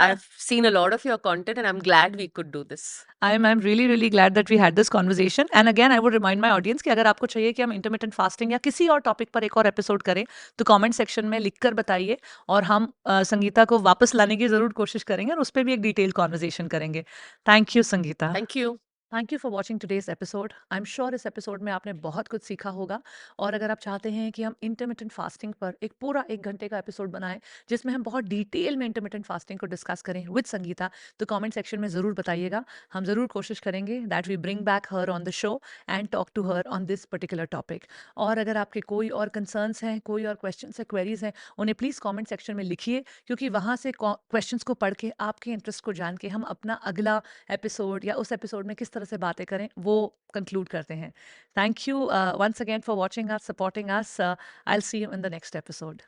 I've seen a lot of your content and I'm glad we could do this. I'm really really glad that we had this conversation. And again I would remind my audience कि अगर आपको चाहिए कि हम इंटरमिटेंट फास्टिंग या किसी और टॉपिक पर एक और एपिसोड करें तो कमेंट सेक्शन में लिखकर बताइए, और हम संगीता को वापस लाने की ज़रूर कोशिश करेंगे और उस पर भी एक डिटेल कॉन्वर्जेशन करेंगे। Thank you Sangeeta. Thank you. Thank you for watching today's episode. I am sure इस एपिसोड में आपने बहुत कुछ सीखा होगा। और अगर आप चाहते हैं कि हम इंटरमिटेंट फास्टिंग पर एक पूरा 1 घंटे का एपिसोड बनाएं जिसमें हम बहुत डिटेल में इंटरमिटेंट फास्टिंग को डिस्कस करें विद संगीता, तो कमेंट सेक्शन में ज़रूर बताइएगा। हम ज़रूर कोशिश करेंगे that we bring back her on the show and talk to her on this particular topic. और अगर आपके कोई और कंसर्न्स हैं, कोई और क्वेश्चन है, क्वेरीज हैं, उन्हें प्लीज़ कमेंट सेक्शन में लिखिए, क्योंकि वहाँ से क्वेश्चंस को पढ़ के आपके इंटरेस्ट को जान के हम अपना अगला एपिसोड या उस एपिसोड में किस तरह से बातें करें वो कंक्लूड करते हैं। Thank you once again for watching us, supporting us. I will see you in the next episode.